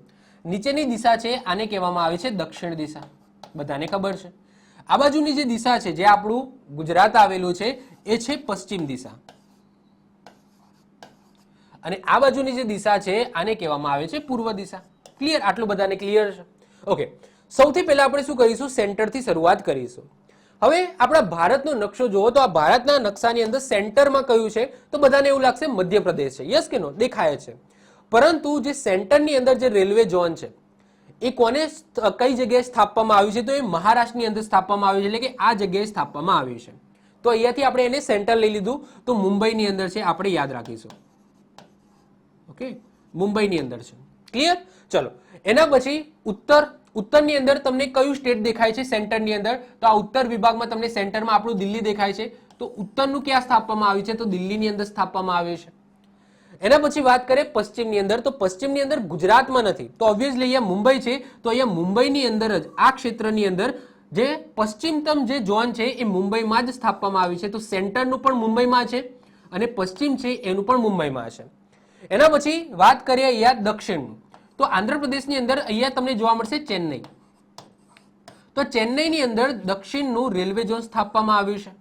નીચેની દિશા છે આને કહેવામાં આવે છે દક્ષિણ દિશા. બધાને ખબર છે. આ બાજુની જે દિશા છે, જે આપણું ગુજરાત આવેલું છે, એ છે પશ્ચિમ દિશા. અને આ બાજુની જે દિશા છે આને કહેવામાં આવે છે પૂર્વ દિશા. ક્લિયર? આટલું બધાને ક્લિયર છે? ઓકે, સૌથી પહેલા આપણે શું કરીશું? સેન્ટરથી શરૂઆત કરીશું. હવે આપણા ભારતનો નકશો જુઓ તો આ ભારતના નકશાની અંદર સેન્ટરમાં કયું છે? તો બધાને એવું લાગશે મધ્યપ્રદેશ છે. યસ કે નો? દેખાય છે. પરંતુ જે સેન્ટરની અંદર જે રેલવે ઝોન છે એ કોને કઈ જગ્યાએ સ્થાપવામાં આવ્યું છે? તો એ મહારાષ્ટ્રની અંદર સ્થાપવામાં આવ્યું છે, એટલે કે આ જગ્યાએ સ્થાપવામાં આવ્યું છે. તો અહીંયાથી આપણે એને સેન્ટર લઈ લીધું, તો મુંબઈની અંદર છે, આપણે યાદ રાખીશું. ઓકે, મુંબઈની અંદર છે. ક્લિયર? ચલો, એના પછી ઉત્તરની અંદર તમને કયું સ્ટેટ દેખાય છે સેન્ટરની અંદર? તો આ ઉત્તર વિભાગમાં તમને સેન્ટરમાં આપણું દિલ્હી દેખાય છે. તો ઉત્તરનું ક્યાં સ્થાપવામાં આવ્યું છે? તો દિલ્હીની અંદર સ્થાપવામાં આવ્યું છે. એના પછી વાત કરીએ પશ્ચિમની અંદર, તો પશ્ચિમની અંદર ગુજરાતમાં નથી, તો ઓબ્વિયસલી અહીંયા મુંબઈ છે. તો અહીંયા મુંબઈની અંદર જ આ ક્ષેત્રની અંદર જે પશ્ચિમતમ જે ઝોન છે એ મુંબઈમાં જ સ્થાપવામાં આવી છે. તો સેન્ટરનું પણ મુંબઈમાં છે અને પશ્ચિમ છે એનું પણ મુંબઈમાં છે. એના પછી વાત કરીએ અહીંયા દક્ષિણનું, તો આંધ્રપ્રદેશની અંદર અહીંયા તમને જોવા મળશે ચેન્નઈ. તો ચેન્નઈની અંદર દક્ષિણનું રેલવે ઝોન સ્થાપવામાં આવ્યું છે.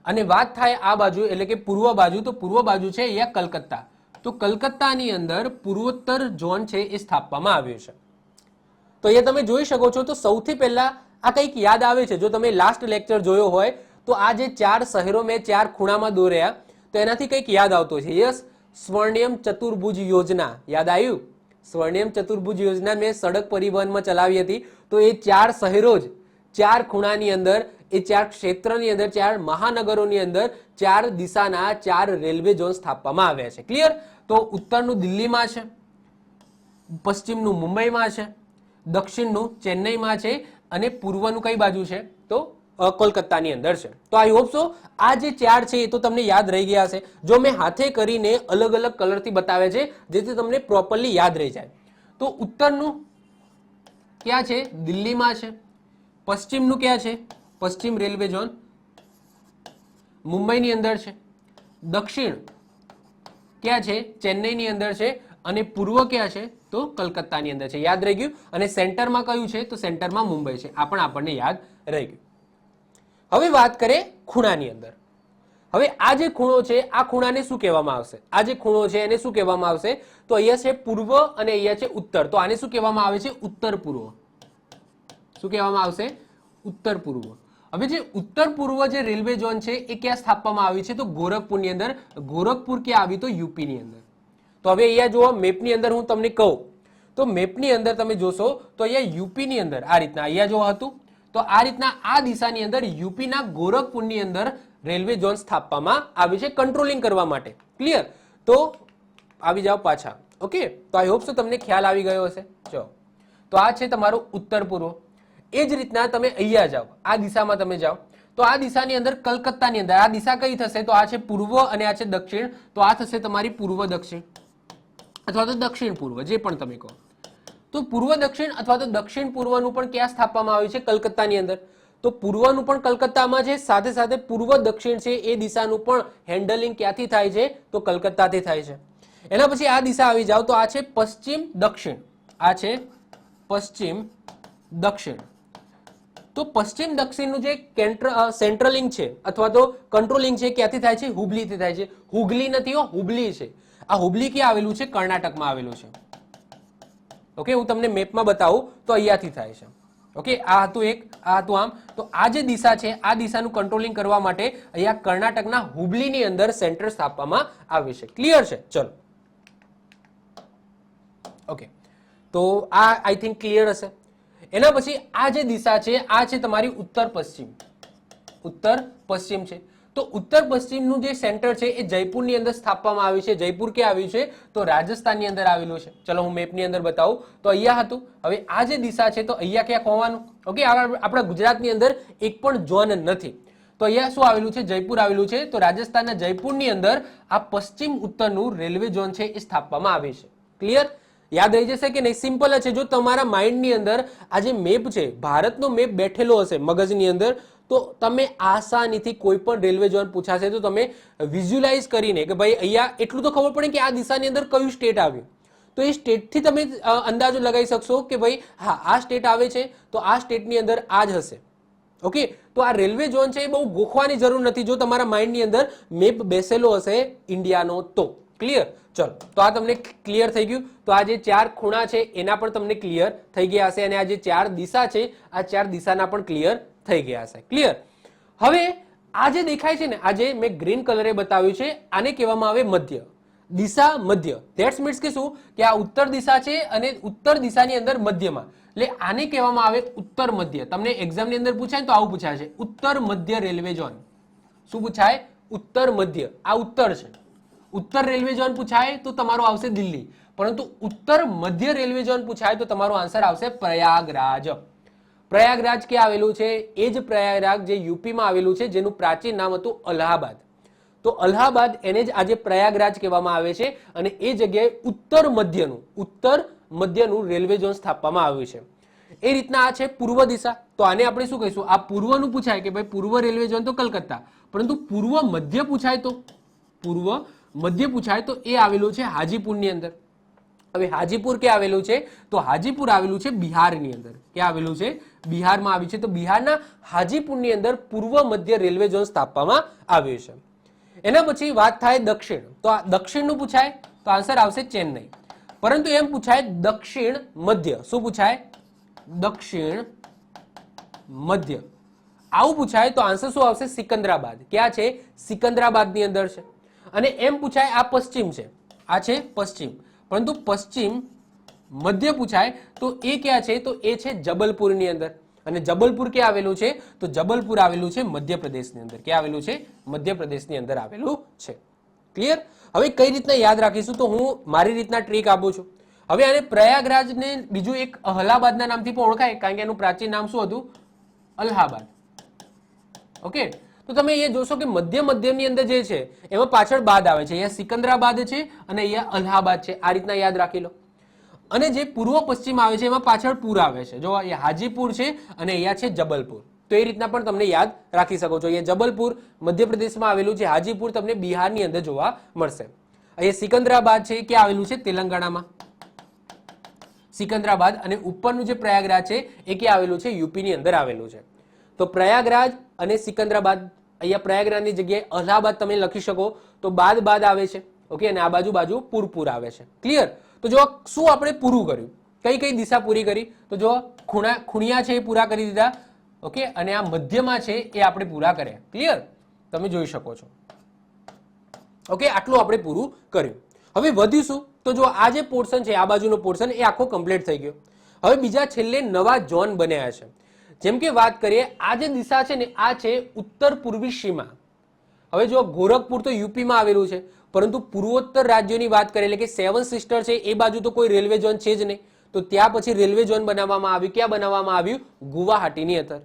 અને વાત થાય આ બાજુ એટલે કે પૂર્વ બાજુ, તો પૂર્વ બાજુ છે અહીંયા કલકત્તા. તો કલકત્તાની અંદર પૂર્વોત્તર ઝોન છે એ સ્થાપવામાં આવ્યું છે. તો અહીંયા તમે જોઈ શકો છો. તો સૌથી પહેલા આ કંઈક યાદ આવે છે, જો તમે લાસ્ટ લેક્ચર જોયો હોય તો આ જે 4 શહેરો મેં 4 ખૂણામાં દોર્યા, તો એનાથી કંઈક યાદ આવતો છે. યસ, સ્વર્ણિમ ચતુર્ભુજ યોજના યાદ આવ્યું? સ્વર્ણિમ ચતુર્ભુજ યોજના મેં સડક પરિવહનમાં ચલાવી હતી. તો એ 4 શહેરો જ 4 ખૂણાની અંદર, એ 4 ક્ષેત્રની અંદર, 4 મહાનગરોની અંદર 4 દિશાના 4 રેલવે ઝોન સ્થાપવામાં આવ્યા છે. ક્લિયર? તો ઉત્તરનું દિલ્હીમાં છે, પશ્ચિમનું મુંબઈમાં છે, દક્ષિણનું ચેન્નઈમાં છે અને પૂર્વનું કઈ બાજુ છે તો કોલકાતાની અંદર છે. તો આઈ હોપ સો આ જે ચાર છે એ તો તમને યાદ રહી ગયા હશે. જો મેં હાથે કરીને અલગ અલગ કલરથી બતાવે છે જેથી તમને પ્રોપરલી યાદ રહી જાય. તો ઉત્તરનું ક્યાં છે? દિલ્હીમાં છે. પશ્ચિમનું ક્યાં છે? પશ્ચિમ રેલવે ઝોન મુંબઈની અંદર છે. દક્ષિણ ક્યાં છે? ચેન્નઈની અંદર છે. અને પૂર્વ ક્યાં છે તો કલકત્તાની અંદર છે. યાદ રહી ગયું. અને સેન્ટરમાં કયું છે તો સેન્ટરમાં મુંબઈ છે. આ પણ આપણને યાદ રહી ગયું. હવે વાત કરીએ ખૂણાની અંદર. હવે આ જે ખૂણો છે આ ખૂણાને શું કહેવામાં આવશે? આ જે ખૂણો છે એને શું કહેવામાં આવશે તો અહીંયા છે પૂર્વ અને અહીંયા છે ઉત્તર. તો આને શું કહેવામાં આવે છે? ઉત્તર પૂર્વ. શું કહેવામાં આવશે? ઉત્તર પૂર્વ. હવે જે ઉત્તર પૂર્વ જે રેલવે ઝોન છે એ ક્યાં સ્થાપવામાં આવી છે તો ગોરખપુરની અંદર. ગોરખપુર ક્યાં આવી તો યુપીની અંદર. તો હવે અહીંયા જુઓ મેપની અંદર હું તમને કહું તો મેપની અંદર તમે જોશો તો અહીંયા યુપીની અંદર આ રીતના અહીંયા જો હતું તો આ રીતના આ દિશાની અંદર યુપીના ગોરખપુરની અંદર રેલવે ઝોન સ્થાપવામાં આવી છે કંટ્રોલિંગ કરવા માટે. ક્લિયર? તો આવી જાઓ પાછા. ઓકે, તો આઈ હોપ સો તમને ખ્યાલ આવી ગયો હશે. ચલો, તો આ છે તમારો ઉત્તર પૂર્વ. એ જ રીતના તમે અહીંયા જાઓ, આ દિશામાં તમે જાઓ તો આ દિશાની અંદર કલકત્તાની અંદર આ દિશા કઈ થશે તો આ છે પૂર્વ અને આ છે દક્ષિણ. તો આ થશે તમારી પૂર્વ દક્ષિણ અથવા તો દક્ષિણ પૂર્વ, જે પણ તમે કહો. તો પૂર્વ દક્ષિણ અથવા તો દક્ષિણ પૂર્વનું પણ ક્યાં સ્થાપવામાં આવ્યું છે? કલકત્તાની અંદર. તો પૂર્વનું પણ કલકત્તામાં છે, સાથે સાથે પૂર્વ દક્ષિણ છે એ દિશાનું પણ હેન્ડલિંગ ક્યાંથી થાય છે તો કલકત્તાથી થાય છે. એના પછી આ દિશા આવી જાવ તો આ છે પશ્ચિમ દક્ષિણ. આ છે પશ્ચિમ દક્ષિણ. તો પશ્ચિમ દક્ષિણનું જે સેન્ટ્રલિંગ છે અથવા તો કંટ્રોલિંગ છે ક્યાંથી થાય છે? હુબલીથી થાય છે. હુગલી નથી હો, હુબલી છે. આ હુબલી ક્યાં આવેલું છે? કર્ણાટકમાં આવેલું છે. ઓકે, હું તમને મેપમાં બતાવું તો અહીંયાથી થાય છે. ઓકે, આ હતું એક, આ હતું આમ. તો આ જે દિશા છે આ દિશાનું કંટ્રોલિંગ કરવા માટે અહીંયા કર્ણાટકના હુબલીની અંદર સેન્ટર સ્થાપવામાં આવ્યું છે. ક્લિયર છે? ચલો, ઓકે, તો આ આઈ થિંક ક્લિયર હશે. એના પછી આ જે દિશા છે આ છે તમારી ઉત્તર પશ્ચિમ. ઉત્તર પશ્ચિમ છે. તો ઉત્તર પશ્ચિમનું જે સેન્ટર છે એ જયપુરની અંદર સ્થાપવામાં આવ્યું છે. જયપુર ક્યાં આવ્યું છે તો રાજસ્થાનની અંદર આવેલું છે. ચલો હું મેપની અંદર બતાવું તો અહીંયા હતું. હવે આ જે દિશા છે તો અહીંયા ક્યાંક હોવાનું. ઓકે, આપણા ગુજરાતની અંદર એક પણ ઝોન નથી. તો અહીંયા શું આવેલું છે? જયપુર આવેલું છે. તો રાજસ્થાનના જયપુરની અંદર આ પશ્ચિમ ઉત્તરનું રેલવે ઝોન છે એ સ્થાપવામાં આવી છે. ક્લિયર? યાદ રહી જશે કે નહીં? સિમ્પલ જ છે. જો તમારા માઇન્ડની અંદર આ જે મેપ છે ભારતનો મેપ બેઠેલો હશે મગજની અંદર તો તમે આસાનીથી કોઈ પણ રેલવે ઝોન પૂછાશે તો તમે વિઝ્યુલાઇઝ કરીને કે ભાઈ અહીંયા એટલું તો ખબર પડે કે આ દિશાની અંદર કયું સ્ટેટ આવ્યું તો એ સ્ટેટથી તમે અંદાજો લગાવી શકશો કે ભાઈ હા આ સ્ટેટ આવે છે તો આ સ્ટેટની અંદર આ જ હશે. ઓકે, તો આ રેલવે ઝોન છે એ બહુ ગોખવાની જરૂર નથી જો તમારા માઇન્ડની અંદર મેપ બેસેલો હશે ઇન્ડિયાનો તો. ક્લિયર? ચલો, તો આ તમને ક્લિયર થઈ ગયું. તો આ જે ચાર ખૂણા છે એના પણ તમને ક્લિયર થઈ ગયા હશે અને આ જે ચાર દિશા છે આ ચાર દિશાના પણ ક્લિયર થઈ ગયા હશે. ક્લિયર? હવે આ જે દેખાય છે ને આ જે મેં ગ્રીન કલરે બતાવ્યું છે આને કહેવામાં આવે મધ્ય દિશા. મધ્ય ધેટ્સ મીન્સ કે શું કે આ ઉત્તર દિશા છે અને ઉત્તર દિશાની અંદર મધ્યમાં એટલે આને કહેવામાં આવે ઉત્તર મધ્ય. તમને એક્ઝામની અંદર પૂછાય ને તો આવું પૂછાય છે ઉત્તર મધ્ય રેલવે ઝોન. શું પૂછાય? ઉત્તર મધ્ય. આ ઉત્તર છે. ઉત્તર રેલવે ઝોન પૂછાય તો તમારો આવશે દિલ્હી, પરંતુ ઉત્તર મધ્ય રેલવે ઝોન પૂછાય તો તમારો આન્સર આવશે પ્રયાગરાજ. પ્રયાગરાજ ક્યાં આવેલું છે? એ જ પ્રયાગરાજ જે યુપીમાં આવેલું છે જેનું પ્રાચીન નામ હતું અલ્હાબાદ. તો અલ્હાબાદ એને જ આજે પ્રયાગરાજ કહેવામાં આવે છે અને એ જગ્યાએ ઉત્તર મધ્યનું રેલવે ઝોન સ્થાપવામાં આવ્યું છે. એ રીતના આ છે પૂર્વ દિશા. તો આને આપણે શું કહીશું? આ પૂર્વનું પૂછાય કે ભાઈ પૂર્વ રેલવે ઝોન તો કલકત્તા, પરંતુ પૂર્વ મધ્ય પૂછાય તો પૂર્વ મધ્ય પૂછાય તો એ આવેલું છે હાજીપુરની અંદર. હવે હાજીપુર ક્યાં આવેલું છે તો હાજીપુર આવેલું છે બિહારની અંદર. ક્યાં આવેલું છે? બિહારમાં આવ્યું છે. તો બિહારના હાજીપુરની અંદર પૂર્વ મધ્ય રેલવે ઝોન સ્થાપવામાં આવ્યું છે. એના પછી વાત થાય દક્ષિણ. તો આ દક્ષિણનું પૂછાય તો આન્સર આવશે ચેન્નઈ, પરંતુ એમ પૂછાય દક્ષિણ મધ્ય. શું પૂછાય? દક્ષિણ મધ્ય. આવું પૂછાય તો આન્સર શું આવશે? સિકંદરાબાદ. ક્યાં છે? સિકંદરાબાદની અંદર છે. અને એમ પૂછાય આ પશ્ચિમ છે, આ છે પશ્ચિમ, પરંતુ પશ્ચિમ મધ્ય પૂછાય તો એ ક્યાં છે? તો એ છે જબલપુરની અંદર. અને જબલપુર ક્યાં આવેલું છે? તો જબલપુર આવેલું છે મધ્યપ્રદેશની અંદર. ક્યાં આવેલું છે? મધ્યપ્રદેશની અંદર આવેલું છે. ક્લિયર? હવે કઈ રીતના યાદ રાખીશું તો હું મારી રીતના ટ્રીક આપું છું. હવે આને પ્રયાગરાજને બીજું એક અલ્હાબાદના નામથી પણ ઓળખાય, કારણ કે એનું પ્રાચીન નામ શું હતું? અલ્હાબાદ. ઓકે, તો તમે અહીંયા જોશો કે મધ્યની અંદર જે છે એમાં પાછળ બાદ આવે છે. અહીંયા સિકંદરાબાદ છે અને અહીંયા અલ્હાબાદ છે. આ રીતના યાદ રાખી લો. અને જે પૂર્વ પશ્ચિમ આવે છે એમાં પાછળ પૂર આવે છે. જો અહીંયા હાજીપુર છે અને અહીંયા છે જબલપુર. તો એ રીતના પણ તમને યાદ રાખી શકો છો. અહીંયા જબલપુર મધ્યપ્રદેશમાં આવેલું છે, હાજીપુર તમને બિહારની અંદર જોવા મળશે. અહીંયા સિકંદરાબાદ છે ક્યાં આવેલું છે? તેલંગાણામાં સિકંદરાબાદ. અને ઉપરનું જે પ્રયાગરાજ છે એ ક્યાં આવેલું છે? યુપીની અંદર આવેલું છે. તો પ્રયાગરાજ અને સિકંદરાબાદ, અહીંયા પ્રયાગરાજની જગ્યાએ અલ્હાબાદ તમે લખી શકો તો બાદ આવે છે. ઓકે, અને આ બાજુ પૂર આવે છે. ક્લિયર? તો જો શું આપણે પૂરું કર્યું, કઈ દિશા પૂરી કરી? તો જો ખૂણિયા છે એ પૂરા કરી દીધા. ઓકે, અને આ મધ્યમાં છે એ આપણે પૂરા કર્યા. ક્લિયર? તમે જોઈ શકો છો. ઓકે, આટલું આપણે પૂરું કર્યું. હવે વધીશું તો જો આ જે પોર્શન છે, આ બાજુનો પોર્શન એ આખો કમ્પ્લીટ થઈ ગયો. હવે બીજા છેલ્લે નવા ઝોન બન્યા છે. જેમ કે વાત કરીએ, આ જે દિશા છે ને આ છે ઉત્તર પૂર્વી સીમા. હવે જો ગોરખપુર તો યુપીમાં આવેલું છે, પરંતુ પૂર્વોત્તર રાજ્યોની વાત કરીએ એટલે કે 7 સિસ્ટર છે એ બાજુ તો કોઈ રેલવે ઝોન છે જ નહીં. તો ત્યાં પછી રેલવે ઝોન બનાવવામાં આવ્યું. ક્યાં બનાવવામાં આવ્યું? ગુવાહાટીની અંદર.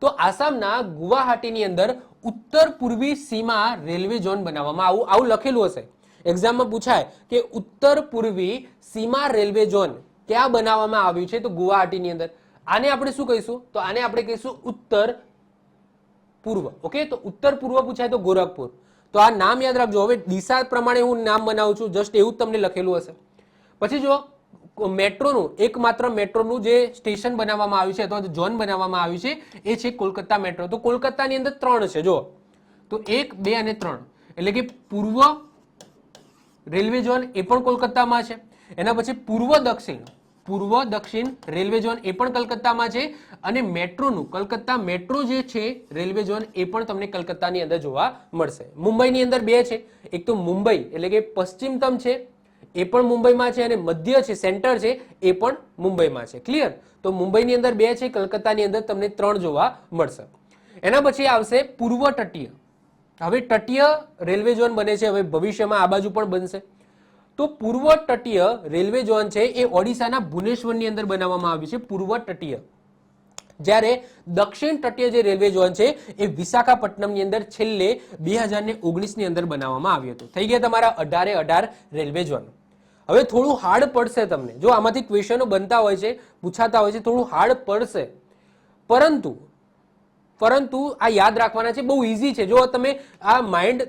તો આસામના ગુવાહાટીની અંદર ઉત્તર પૂર્વી સીમા રેલવે ઝોન બનાવવામાં આવું લખેલું હશે. એક્ઝામમાં પૂછાય કે ઉત્તર પૂર્વી સીમા રેલવે ઝોન ક્યાં બનાવવામાં આવ્યું છે? તો ગુવાહાટીની અંદર. આને આપણે શું કહીશું? તો આને આપણે કહીશું ઉત્તર પૂર્વ. ઓકે, તો ઉત્તર પૂર્વ પૂછાય તો ગોરખપુર. તો આ નામ યાદ રાખજો. હવે દિશા પ્રમાણે હું નામ બનાવું છું, જસ્ટ એવું જ તમને લખેલું હશે. પછી જો મેટ્રોનું, એકમાત્ર મેટ્રોનું જે સ્ટેશન બનાવવામાં આવ્યું છે અથવા ઝોન બનાવવામાં આવ્યું છે એ છે કોલકાતા મેટ્રો. તો કોલકાતાની અંદર 3 છે. જો તો 1, 2 અને 3 એટલે કે પૂર્વ રેલવે ઝોન એ પણ કોલકાતામાં છે. એના પછી પૂર્વ દક્ષિણ રેલવે ઝોન એ પણ કલકત્તામાં છે. અને મેટ્રોનું કલકત્તા મેટ્રો જે છે રેલવે ઝોન એ પણ તમને કલકત્તાની અંદર જોવા મળશે. મુંબઈની અંદર 2 છે. એક તો મુંબઈ એટલે કે પશ્ચિમતમ છે એ પણ મુંબઈમાં છે, અને મધ્ય છે સેન્ટર છે એ પણ મુંબઈમાં છે. ક્લિયર? તો મુંબઈની અંદર 2 છે, કલકત્તાની અંદર તમને 3 જોવા મળશે. એના પછી આવશે પૂર્વ તટીય. હવે તટીય રેલવે ઝોન બને છે, હવે ભવિષ્યમાં આ બાજુ પણ બનશે. તો પૂર્વ તટીય રેલવે ઝોન છે એ ઓડિશાના ભુવનેશ્વરની અંદર બનાવવામાં આવ્યું છે, પૂર્વ તટીય. જ્યારે દક્ષિણ તટીય જે રેલવે ઝોન છે એ વિશાખાપટ્ટનમની અંદર છેલ્લે 2019ની અંદર બનાવવામાં આવ્યું હતું. થઈ ગયા તમારા 18 રેલવે ઝોન. હવે થોડું હાર્ડ પડશે તમને, જો આમાંથી ક્વેશ્ચનો બનતા હોય છે, પૂછાતા હોય છે, થોડું હાર્ડ પડશે, પરંતુ આ યાદ રાખવાના છે, બહુ ઈઝી છે. જો તમે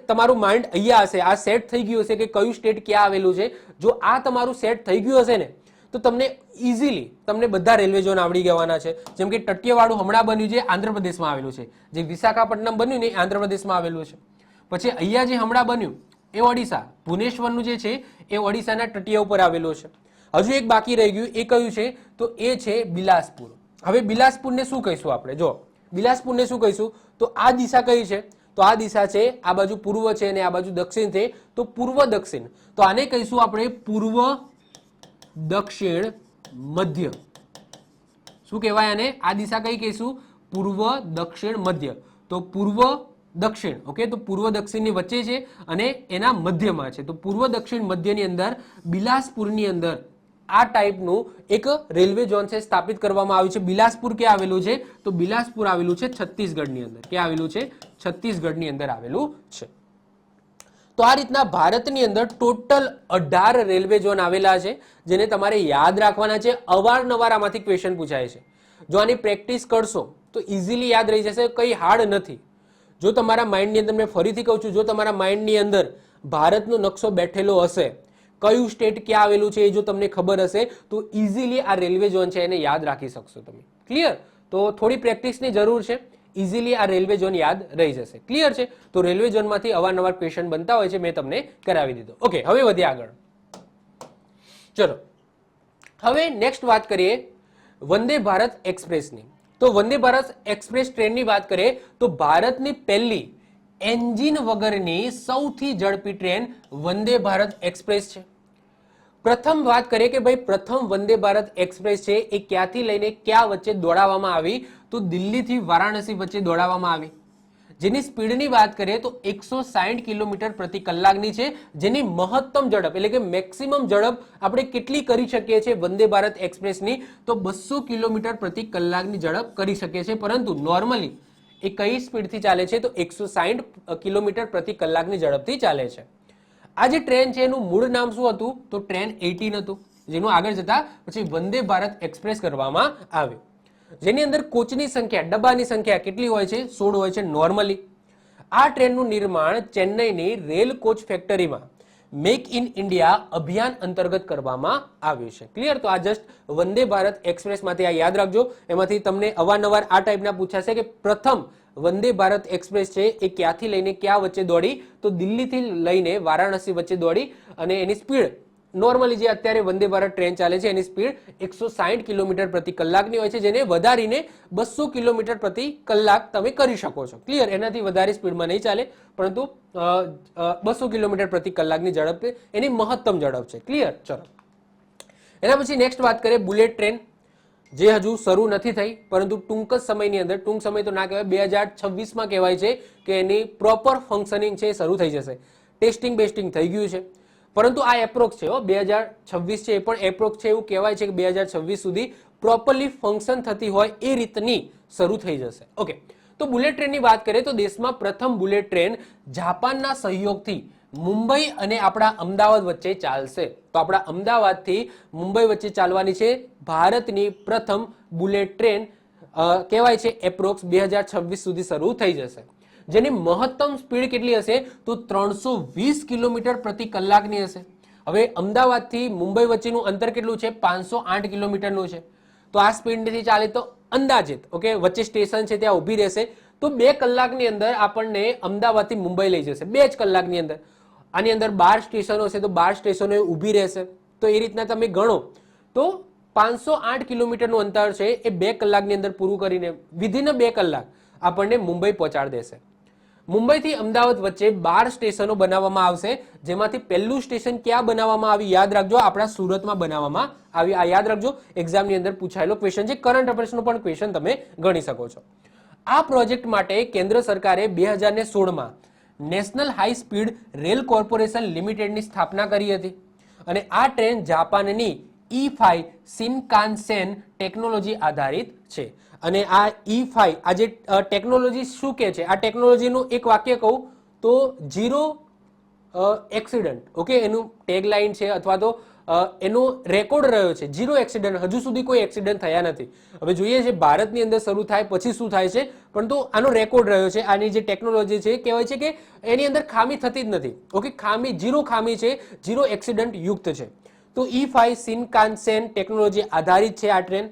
તમારું માઇન્ડ અહીંયા હશે, આ સેટ થઈ ગયું હશે કે કયું સ્ટેટ ક્યાં આવેલું છે, જો આ તમારું સેટ થઈ ગયું હશે ને તો તમને ઇઝીલી તમને બધા રેલવે ઝોન આવડી જવાના છે. જેમ કે તટીયવાળું હમણાં બન્યું છે આંધ્રપ્રદેશમાં આવેલું છે, જે વિશાખાપટ્ટનમ બન્યું ને એ આંધ્રપ્રદેશમાં આવેલું છે. પછી અહીંયા જે હમણાં બન્યું એ ઓડિશા, ભુવનેશ્વરનું જે છે એ ઓડિશાના તટીય ઉપર આવેલું છે. હજુ એક બાકી રહી ગયું, એ કયું છે? તો એ છે બિલાસપુર. હવે બિલાસપુરને શું કહીશું આપણે? જો બિલાસપુરને શું કહીશું? તો આ દિશા કઈ છે? તો આ દિશા છે, આ બાજુ પૂર્વ છે અને આ બાજુ દક્ષિણ છે, તો પૂર્વ દક્ષિણ. તો આને કહીશું આપણે પૂર્વ દક્ષિણ મધ્ય. શું કહેવાય આને? આ દિશા કઈ કહીશું? પૂર્વ દક્ષિણ મધ્ય. તો પૂર્વ દક્ષિણ. ઓકે, તો પૂર્વ દક્ષિણની વચ્ચે છે અને એના મધ્યમાં છે. તો પૂર્વ દક્ષિણ મધ્યની અંદર બિલાસપુરની અંદર આ ટાઈપનું એક રેલવે ઝોન છે સ્થાપિત કરવામાં આવ્યું છે. બિલાસપુર ક્યાં આવેલું છે? તો બિલાસપુર આવેલું છે છત્તીસગઢની અંદર. ક્યાં આવેલું છે? છત્તીસગઢની અંદર આવેલું છે. તો આ રીતના ભારતની અંદર ટોટલ 18 રેલવે ઝોન આવેલા છે, જેને તમારે યાદ રાખવાના છે. અવારનવાર આમાંથી ક્વેશ્ચન પૂછાય છે. જો આની પ્રેક્ટિસ કરશો તો ઇઝીલી યાદ રહી જશે, કંઈ હાર્ડ નથી. જો તમારા માઇન્ડની અંદર, મેં ફરીથી કહું છું, જો તમારા માઇન્ડની અંદર ભારતનો નકશો બેઠેલો હશે, કયું સ્ટેટ ક્યાં આવેલું છે એ જો તમને ખબર હશે તો ઇઝીલી આ રેલવે ઝોન છે એને યાદ રાખી શકશો તમે. ક્લિયર? તો થોડી પ્રેક્ટિસની જરૂર છે, ઇઝીલી આ રેલવે ઝોન યાદ રહી જશે. ક્લિયર છે? તો રેલવે ઝોનમાંથી અવારનવાર ક્વેશ્ચન બનતા હોય છે, મેં તમને કરાવી દીધો. ઓકે, હવે વધીએ આગળ. ચલો, હવે નેક્સ્ટ વાત કરીએ વંદે ભારત એક્સપ્રેસની. તો વંદે ભારત એક્સપ્રેસ ટ્રેનની વાત કરીએ તો ભારતની પહેલી એન્જિન વગરની સૌથી ઝડપી ટ્રેન વંદે ભારત એક્સપ્રેસ છે. પ્રથમ વાત કરીએ કે ભાઈ પ્રથમ વંદે ભારત એક્સપ્રેસ છે એ ક્યાંથી લઈને ક્યાં વચ્ચે દોડાવવામાં આવી? તો દિલ્હીથી વારાણસી વચ્ચે દોડાવવામાં આવી. જેની સ્પીડની વાત કરીએ તો 160 કિલોમીટર પ્રતિ કલાકની છે, જેની મહત્તમ ઝડપ એટલે કે મેક્સિમમ ઝડપ આપણે કેટલી કરી શકીએ છીએ વંદે ભારત એક્સપ્રેસની, તો 200 કિલોમીટર પ્રતિ કલાકની ઝડપ કરી શકીએ છીએ, પરંતુ નોર્મલી એ કઈ સ્પીડથી ચાલે છે તો 160 કિલોમીટર પ્રતિ કલાકની ઝડપથી ચાલે છે. આ જે ટ્રેન છે એનું મૂળ નામ શું હતું તો ટ્રેન 18 હતું, જેનું આગળ જતા પછી વંદે ભારત એક્સપ્રેસ કરવામાં આવ્યું, જેની અંદર કોચની સંખ્યા ડબ્બાની સંખ્યા કેટલી હોય છે 16 હોય છે નોર્મલી. આ ટ્રેનનું નિર્માણ ચેન્નઈની રેલ કોચ ફેક્ટરીમાં મેક ઇન ઇન્ડિયા અભિયાન અંતર્ગત કરવામાં આવ્યું છે. ક્લિયર? તો આ જસ્ટ વંદે ભારત એક્સપ્રેસ માંથી આ યાદ રાખજો. એમાંથી તમને અવારનવાર આ ટાઈપના પૂછાશે કે પ્રથમ વંદે ભારત એક્સપ્રેસ છે એ ક્યાંથી લઈને ક્યાં વચ્ચે દોડી, તો દિલ્હીથી લઈને વારાણસી વચ્ચે દોડી, અને એની સ્પીડ નોર્મલી જે અત્યારે વંદે ભારત ટ્રેન ચાલે છે એની સ્પીડ 160 કિલોમીટર પ્રતિ કલાકની હોય છે, જેને વધારીને 200 કિલોમીટર પ્રતિ કલાક તમે કરી શકો છો. ક્લિયર? એનાથી વધારે સ્પીડમાં નહીં ચાલે, પરંતુ 200 કિલોમીટર પ્રતિ કલાકની ઝડપ એની મહત્તમ ઝડપ છે. ક્લિયર? ચલો, એના પછી નેક્સ્ટ વાત કરીએ બુલેટ ટ્રેન, જે હજુ શરૂ નથી થઈ, પરંતુ ટૂંક જ સમયની અંદર, ટૂંક સમય તો ના કહેવાય, 2026માં કહેવાય છે કે એની પ્રોપર ફંક્શનિંગ છે શરૂ થઈ જશે. ટેસ્ટિંગ બેસ્ટિંગ થઈ ગયું છે, પરંતુ આ એપ્રોક્સ છે, 2026 છે એ પણ એપ્રોક્સ છે. એવું કહેવાય છે કે 2026 સુધી પ્રોપરલી ફંક્શન થતી હોય એ રીતની શરૂ થઈ જશે. ઓકે, તો બુલેટ ટ્રેનની વાત કરીએ તો દેશમાં પ્રથમ બુલેટ ટ્રેન જાપાનના સહયોગથી મુંબઈ અને આપણા અમદાવાદ વચ્ચે ચાલશે. તો આપણા અમદાવાદથી મુંબઈ વચ્ચે ચાલવાની છે ભારતની પ્રથમ બુલેટ ટ્રેન, કહેવાય છે એપ્રોક્સ 2026 સુધી શરૂ થઈ જશે, જેની મહત્તમ સ્પીડ કેટલી હશે તો 320 કિલોમીટર પ્રતિ કલાકની હશે. હવે અમદાવાદથી મુંબઈ વચ્ચેનું અંતર કેટલું છે 508 કિલોમીટરનું છે. તો આ સ્પીડથી ચાલે તો અંદાજિત ઓકે વચ્ચે સ્ટેશન છે ત્યાં ઊભી રહેશે, તો 2 કલાકની અંદર આપણને અમદાવાદથી મુંબઈ લઈ જશે. 2 જ કલાકની અંદર. આની અંદર 12 સ્ટેશનો છે તો 12 સ્ટેશનો ઊભી રહેશે. તો એ રીતના તમે ગણો તો 508 કિલોમીટરનું અંતર છે એ 2 કલાકની અંદર પૂરું કરીને વિધિન 2 કલાક આપણને મુંબઈ પહોંચાડી દેશે. મુંબઈથી અમદાવાદ વચ્ચે 12 સ્ટેશનો બનાવવામાં આવશે, જેમાંથી પહેલું સ્ટેશન ક્યાં બનાવવામાં આવ્યું યાદ રાખજો, આપણા સુરતમાં બનાવવામાં આવ્યું. આ યાદ રાખજો, એક્ઝામની અંદર પૂછાયેલો ક્વેશ્ચન છે, કરંટ અફેર્સનો પણ ક્વેશ્ચન તમે ગણી શકો છો. આ પ્રોજેક્ટ માટે કેન્દ્ર સરકારે 2016માં national high speed rail corporation લિમિટેડની સ્થાપના કરી હતી, અને આ ટ્રેન જાપાનની E5 શિનકાનસેન ટેકનોલોજી આધારિત છે. અને આ E5 આ જે ટેકનોલોજી શું કે છે, આ ટેકનોલોજીનું એક વાક્ય કહું તો ઝીરો એક્સિડન્ટ. ઓકે, એનું ટેગલાઇન છે અથવા તો એનો રેકોર્ડ રહ્યો છે ઝીરો એક્સિડન્ટ. હજુ સુધી કોઈ એક્સિડન્ટ થયા નથી. હવે જોઈએ છે ભારતની અંદર શરૂ થાય પછી શું થાય છે, પરંતુ આનો રેકોર્ડ રહ્યો છે. આની જે ટેકનોલોજી છે કહેવાય છે કે એની અંદર ખામી થતી જ નથી. ઓકે, ઝીરો ખામી છે, ઝીરો એક્સિડન્ટ યુક્ત છે. તો E5 શિનકાનસેન ટેકનોલોજી આધારિત છે આ ટ્રેન,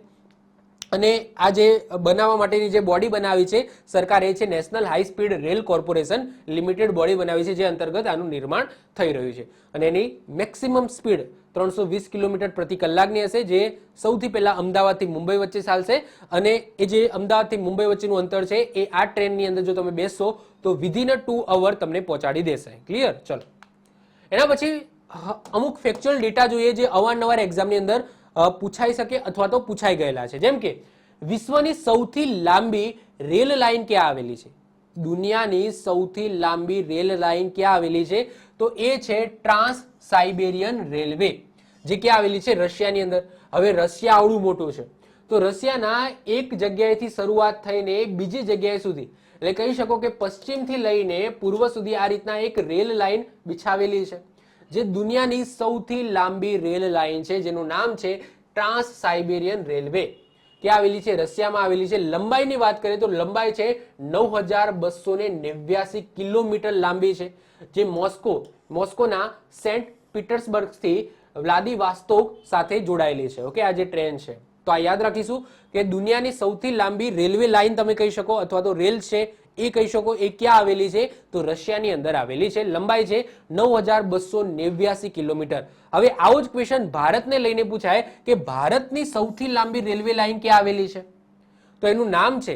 અને આ જે બનાવવા માટેની જે બોડી બનાવી છે સરકારે છે national high speed rail corporation limited body બનાવી છે, જે અંતર્ગત આનું નિર્માણ થઈ રહ્યું છે. અને એની મેક્સિમમ સ્પીડ 320 કિલોમીટર પ્રતિ કલાકની હશે, જે સૌથી પહેલા અમદાવાદથી મુંબઈ વચ્ચે ચાલશે. અને એ જે અમદાવાદથી મુંબઈ વચ્ચેનું અંતર છે એ આ ટ્રેનની અંદર જો તમે બેસશો તો વિધિન 2 અવર તમને પહોંચાડી દેશે. ક્લિયર? ચલો, એના પછી અમુક ફેક્ચ્યુઅલ ડેટા જોઈએ જે અવારનવાર એક્ઝામની અંદર પૂછાઈ શકે અથવા તો પૂછાઈ ગયેલા છે. જેમ કે વિશ્વની સૌથી લાંબી રેલ લાઇન ક્યાં આવેલી છે? દુનિયાની સૌથી લાંબી રેલ લાઇન ક્યાં આવેલી છે? તો એ છે ટ્રાન્સ સાઇબેરિયન રેલવે, જે ક્યાં આવેલી છે? રશિયાની અંદર. હવે રશિયા આવડું મોટું છે, તો રશિયાના એક જગ્યાએથી શરૂઆત થઈને બીજી જગ્યાએ સુધી, એટલે કહી શકો કે પશ્ચિમથી લઈને પૂર્વ સુધી આ રીતના એક રેલ લાઇન બિછાવેલી છે, જે દુનિયાની સૌથી લાંબી રેલ લાઇન છે, જેનું નામ છે ટ્રાન્સ સાઇબેરિયન રેલવે. ક્યાં આવેલી છે? રશિયામાં આવેલી છે. લંબાઈની વાત કરીએ તો લંબાઈ છે 9289 કિલોમીટર લાંબી છે, જે મોસ્કોના સેન્ટ પીટર્સબર્ગથી વ્લાદિવાસ્તોક સાથે જોડાયેલી છે. ઓકે, આ જે ટ્રેન છે, તો આ યાદ રાખીશું કે દુનિયાની સૌથી લાંબી રેલવે લાઇન તમે કહી શકો અથવા તો રેલ છે એ કહી શકો, એ ક્યાં આવેલી છે? તો રશિયાની અંદર આવેલી છે. લંબાઈ છે 9289 કિલોમીટર. હવે આવો જ ક્વેશ્ચન ભારતને લઈને પૂછાય કે ભારતની સૌથી લાંબી રેલવે લાઇન ક્યાં આવેલી છે? તો એનું નામ છે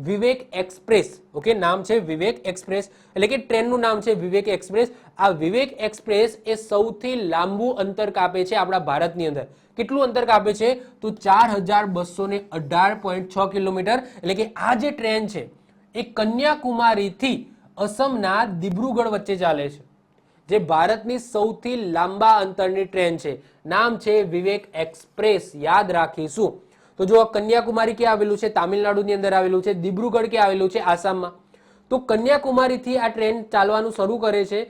વિવેક એક્સપ્રેસ. ઓકે, નામ છે વિવેક એક્સપ્રેસ, એટલે કે ટ્રેનનું નામ છે વિવેક એક્સપ્રેસ. આ વિવેક એક્સપ્રેસ એ સૌથી લાંબુ અંતર કાપે છે આપણા ભારતની અંદર. કેટલું અંતર કાપે છે? તો 4218.6 કિલોમીટર. એટલે કે આ જે ટ્રેન છે એ કન્યાકુમારીથી અસમના દિબ્રુગઢ વચ્ચે ચાલે છે, જે ભારતની સૌથી લાંબા અંતરની ટ્રેન છે. નામ છે વિવેક એક્સપ્રેસ, યાદ રાખીશું. તો જો કન્યાકુમારી ક્યાં આવેલું છે? તામિલનાડુની અંદર આવેલું છે. દિબ્રુગઢ ક્યાં આવેલું છે? આસામમાં. તો કન્યાકુમારીથી આ ટ્રેન ચાલવાનું શરૂ કરે છે,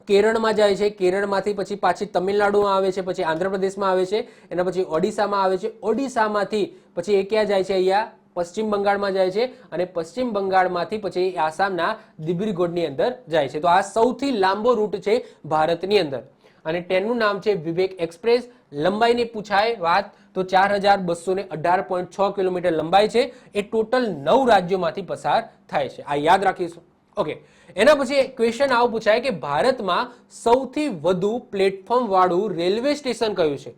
કેરળમાં જાય છે, કેરળમાંથી પછી પાછી તમિલનાડુમાં આવે છે, પછી આંધ્રપ્રદેશમાં આવે છે, એના પછી ઓડિશામાં આવે છે, ઓડિશામાંથી પછી એ ક્યાં જાય છે? અહીંયા પશ્ચિમ બંગાળમાં જાય છે, અને પશ્ચિમ બંગાળમાંથી પછી આસામના દિબ્રુગઢની અંદર જાય છે. તો આ સૌથી લાંબો રૂટ છે ભારતની અંદર, અને ટ્રેનનું નામ છે વિવેક એક્સપ્રેસ. લંબાઈની પૂછાય વાત તો 4218.6 કિલોમીટર લંબાઈ છે. એ ટોટલ 9 રાજ્યોમાંથી પસાર થાય છે. આ યાદ રાખીશું. ઓકે, એના પછી ક્વેશ્ચન આવો પૂછાય કે ભારતમાં સૌથી વધુ પ્લેટફોર્મ વાળું રેલવે સ્ટેશન કયું છે?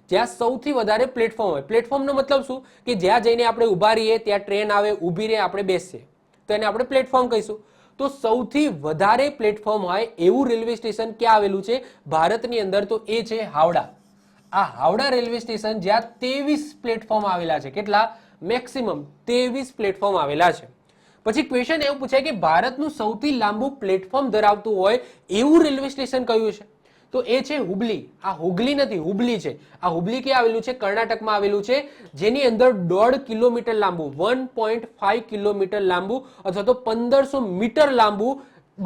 જ્યાં સૌથી વધારે પ્લેટફોર્મ હોય. પ્લેટફોર્મનો મતલબ શું? કે જ્યાં જઈને આપણે ઉભા રહીએ, ત્યાં ટ્રેન આવે, ઊભી રહે, આપણે બેસીએ, તો એને આપણે પ્લેટફોર્મ કહીશું. તો સૌથી વધારે પ્લેટફોર્મ હોય એવું રેલવે સ્ટેશન ક્યાં આવેલું છે ભારતની અંદર? તો એ છે હાવડા. આ હાવડા રેલવે સ્ટેશન, જ્યાં 23 પ્લેટફોર્મ આવેલા છે. કેટલા? મેક્સિમમ 23 પ્લેટફોર્મ આવેલા છે. પછી ક્વેશ્ચન એવું પૂછાય કે ભારતનું સૌથી લાંબુ પ્લેટફોર્મ ધરાવતું હોય એવું રેલવે સ્ટેશન કયું છે? તો એ છે હુબલી. આ હુગલી નથી, હુબલી છે. આ હુબલી ક્યાં આવેલું છે? કર્ણાટકમાં આવેલું છે, જેની અંદર 1.5 કિલોમીટર લાંબુ, 1.5 કિલોમીટર લાંબુ અથવા તો 1500 મીટર લાંબુ,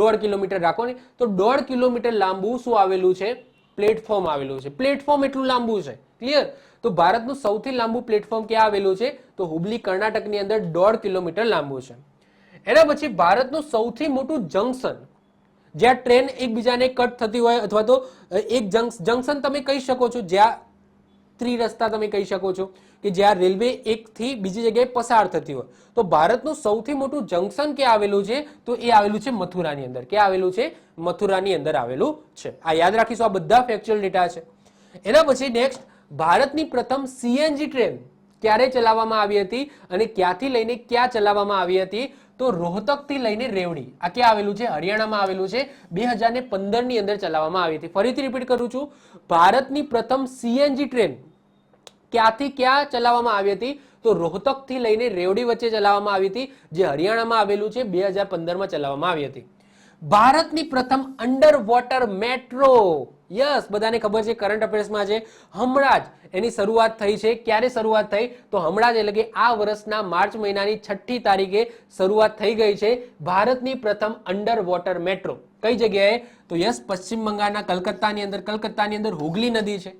1.5 કિલોમીટર રાખો ને, તો 1.5 કિલોમીટર લાંબુ શું આવેલું છે? પ્લેટફોર્મ આવેલું છે. પ્લેટફોર્મ એટલું લાંબુ છે. ક્લિયર? તો ભારતનું સૌથી લાંબુ પ્લેટફોર્મ ક્યાં આવેલું છે? તો હુબલી કર્ણાટકની અંદર 1.5 કિલોમીટર લાંબુ છે. એના પછી ભારતનું સૌથી મોટું જંકશન, જ્યાં ટ્રેન એકબીજાને કટ થતી હોય, અથવા તો એક જંકશન તમે કહી શકો છો, જ્યાં ત્રિરસ્તા તમે કહી શકો છો, કે જ્યાં રેલવે એકથી બીજી જગ્યાએ પસાર થતી હોય. તો ભારતનું સૌથી મોટું જંકશન ક્યાં આવેલું છે? તો એ આવેલું છે મથુરાની અંદર. ક્યાં આવેલું છે? મથુરાની અંદર આવેલું છે. આ યાદ રાખીશું. આ બધા ફેક્ચ્યુઅલ ડેટા છે. એના પછી નેક્સ્ટ, ભારતની પ્રથમ સીએનજી ટ્રેન ક્યારે ચલાવવામાં આવી હતી અને ક્યાંથી લઈને ક્યાં ચલાવવામાં આવી હતી? તો રોહતકથી લઈને રેવડી. આ ક્યાં આવેલું છે? હરિયાણામાં આવેલું છે. 2015 ની અંદર ચલાવવામાં આવી હતી. ફરીથી રિપીટ કરું છું, ભારતની પ્રથમ સીએનજી ટ્રેન ક્યાંથી ક્યાં ચલાવવામાં આવી હતી? તો રોહતકથી લઈને રેવડી વચ્ચે ચલાવવામાં આવી હતી, જે હરિયાણામાં આવેલું છે. 2015માં ચલાવવામાં આવી હતી. ભારતની પ્રથમ અંડર વોટર મેટ્રો, યસ, બધાને ખબર છે, કરંટ અફેર્સમાં છે. હમણાં જ એની શરૂઆત થઈ છે. ક્યારે શરૂઆત થઈ? તો હમણાં જ, એટલે કે આ વર્ષના માર્ચ મહિનાની 6મી તારીખે શરૂઆત થઈ ગઈ છે ભારતની પ્રથમ અંડર વોટર મેટ્રો. કઈ જગ્યાએ? તો યસ, પશ્ચિમ બંગાળના કલકત્તાની અંદર. કલકત્તાની અંદર હુગલી નદી છે,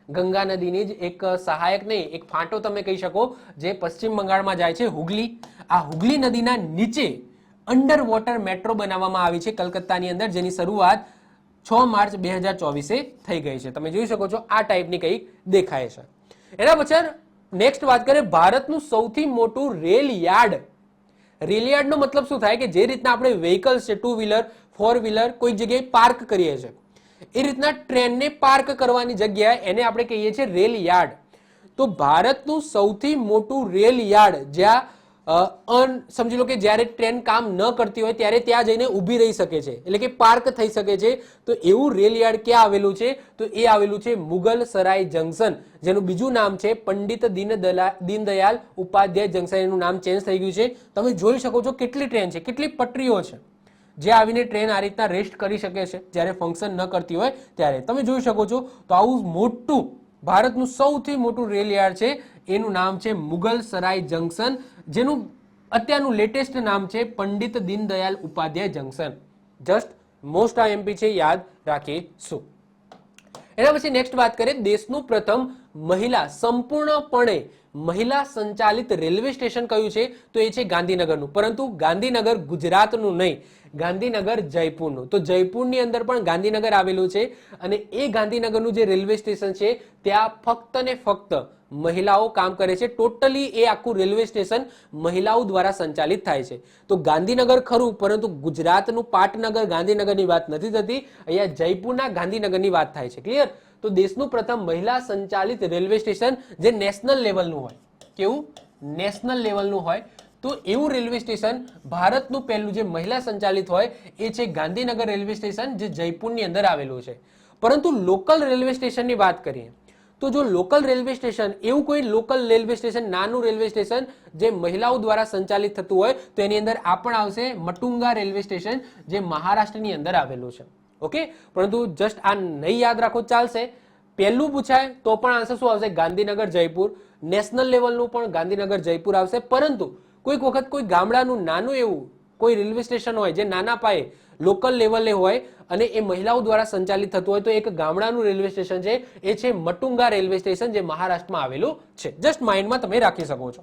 ગંગા નદીની જ એક સહાયક નહીં, એક ફાંટો તમે કહી શકો, જે પશ્ચિમ બંગાળમાં જાય છે, હુગલી. આ હુગલી નદીના નીચે અંડર વોટર મેટ્રો બનાવવામાં આવી છે કલકત્તાની અંદર, જેની શરૂઆત 6 માર્ચ 2024 થઈ ગઈ છે. તમે જોઈ શકો છો આ ટાઈપની કંઈક દેખાય છે. એના પછી નેક્સ્ટ વાત કરીએ, ભારતનું સૌથી મોટું રેલ યાર્ડ. રેલ યાર્ડનો મતલબ શું થાય? કે જે રીતના આપણે વ્હીકલ્સ છે, 2 વ્હીલર 4 વ્હીલર કોઈ જગ્યાએ પાર્ક કરીએ છીએ, એ રીતના ટ્રેનને પાર્ક કરવાની જગ્યાએ એને આપણે કહીએ છીએ રેલ યાર્ડ. તો ભારતનું સૌથી મોટું રેલ યાર્ડ, જ્યાં સમજી લો કે જ્યારે ટ્રેન કામ ન કરતી હોય ત્યારે ત્યાં જઈને ઊભી રહી શકે છે, એટલે કે પાર્ક થઈ શકે છે. તો એવું રેલ યાર્ડ ક્યાં આવેલું છે? તો એ આવેલું છે મુગલ સરાય જંકશન, જેનું બીજું નામ છે પંડિત દીનદયાલ ઉપાધ્યાય જંકશન. એનું નામ ચેન્જ થઈ ગયું છે. તમે જોઈ શકો છો કેટલી ટ્રેન છે, કેટલી પટરીઓ છે, જે આવીને ટ્રેન આ રીતના રેસ્ટ કરી શકે છે જ્યારે ફંક્શન ન કરતી હોય ત્યારે. તમે જોઈ શકો છો. તો આવું મોટું, ભારતનું સૌથી મોટું રેલ યાર્ડ છે, એનું નામ છે મુગલ સરાય જંકશન, જેનું અત્યારનું લેટેસ્ટ નામ છે Pandit Deendayal Upadhyay junction. Just most IMP છે, યાદ રાખીશું. એના પછી નેક્સ્ટ વાત કરીએ, દેશનું પ્રથમ મહિલા, સંપૂર્ણપણે મહિલા સંચાલિત રેલવે સ્ટેશન કયું છે? તો એ છે ગાંધીનગરનું. પરંતુ ગાંધીનગર ગુજરાતનું નહીં, ગાંધીનગર જયપુરનું. તો જયપુરની અંદર પણ ગાંધીનગર આવેલું છે, અને એ ગાંધીનગરનું જે રેલવે સ્ટેશન છે ત્યાં ફક્ત ને ફક્ત મહિલાઓ કામ કરે છે. ટોટલી એ આખું રેલવે સ્ટેશન મહિલાઓ દ્વારા સંચાલિત થાય છે. તો ગાંધીનગર ખરું, પરંતુ ગુજરાતનું પાટનગર ગાંધીનગરની વાત નથી થતી. અહીંયા જયપુરના ગાંધીનગરની વાત થાય છે. ક્લિયર? તો દેશનું પ્રથમ મહિલા સંચાલિત રેલવે સ્ટેશન, જે નેશનલ લેવલનું હોય. કેવું? નેશનલ લેવલનું હોય. તો એવું રેલવે સ્ટેશન, ભારતનું પહેલું જે મહિલા સંચાલિત હોય એ છે ગાંધીનગર રેલવે સ્ટેશન, જે જયપુરની અંદર આવેલું છે. પરંતુ લોકલ રેલવે સ્ટેશનની વાત કરીએ તો જો લોકલ રેલવે સ્ટેશન, એવું કોઈ લોકલ રેલવે સ્ટેશન, નાનું રેલવે સ્ટેશન જે મહિલાઓ દ્વારા સંચાલિત થતું હોય તો એની અંદર આ પણ આવશે મટુંગા રેલવે સ્ટેશન, જે મહારાષ્ટ્રની અંદર આવેલું છે. ઓકે, પરંતુ જસ્ટ આ નહીં યાદ રાખો ચાલશે. પહેલું પૂછાય તો પણ આન્સર શું આવશે? ગાંધીનગર જયપુર. નેશનલ લેવલનું પણ ગાંધીનગર જયપુર આવશે. પરંતુ કોઈક વખત કોઈ ગામડાનું નાનું એવું કોઈ રેલવે સ્ટેશન હોય જે નાના પાયે લોકલ લેવલે હોય અને એ મહિલાઓ દ્વારા સંચાલિત થતું હોય તો એક ગામડાનું રેલવે સ્ટેશન છે એ છે મટુંગા રેલવે સ્ટેશન, જે મહારાષ્ટ્રમાં આવેલું છે. જસ્ટ માઇન્ડમાં તમે રાખી શકો છો.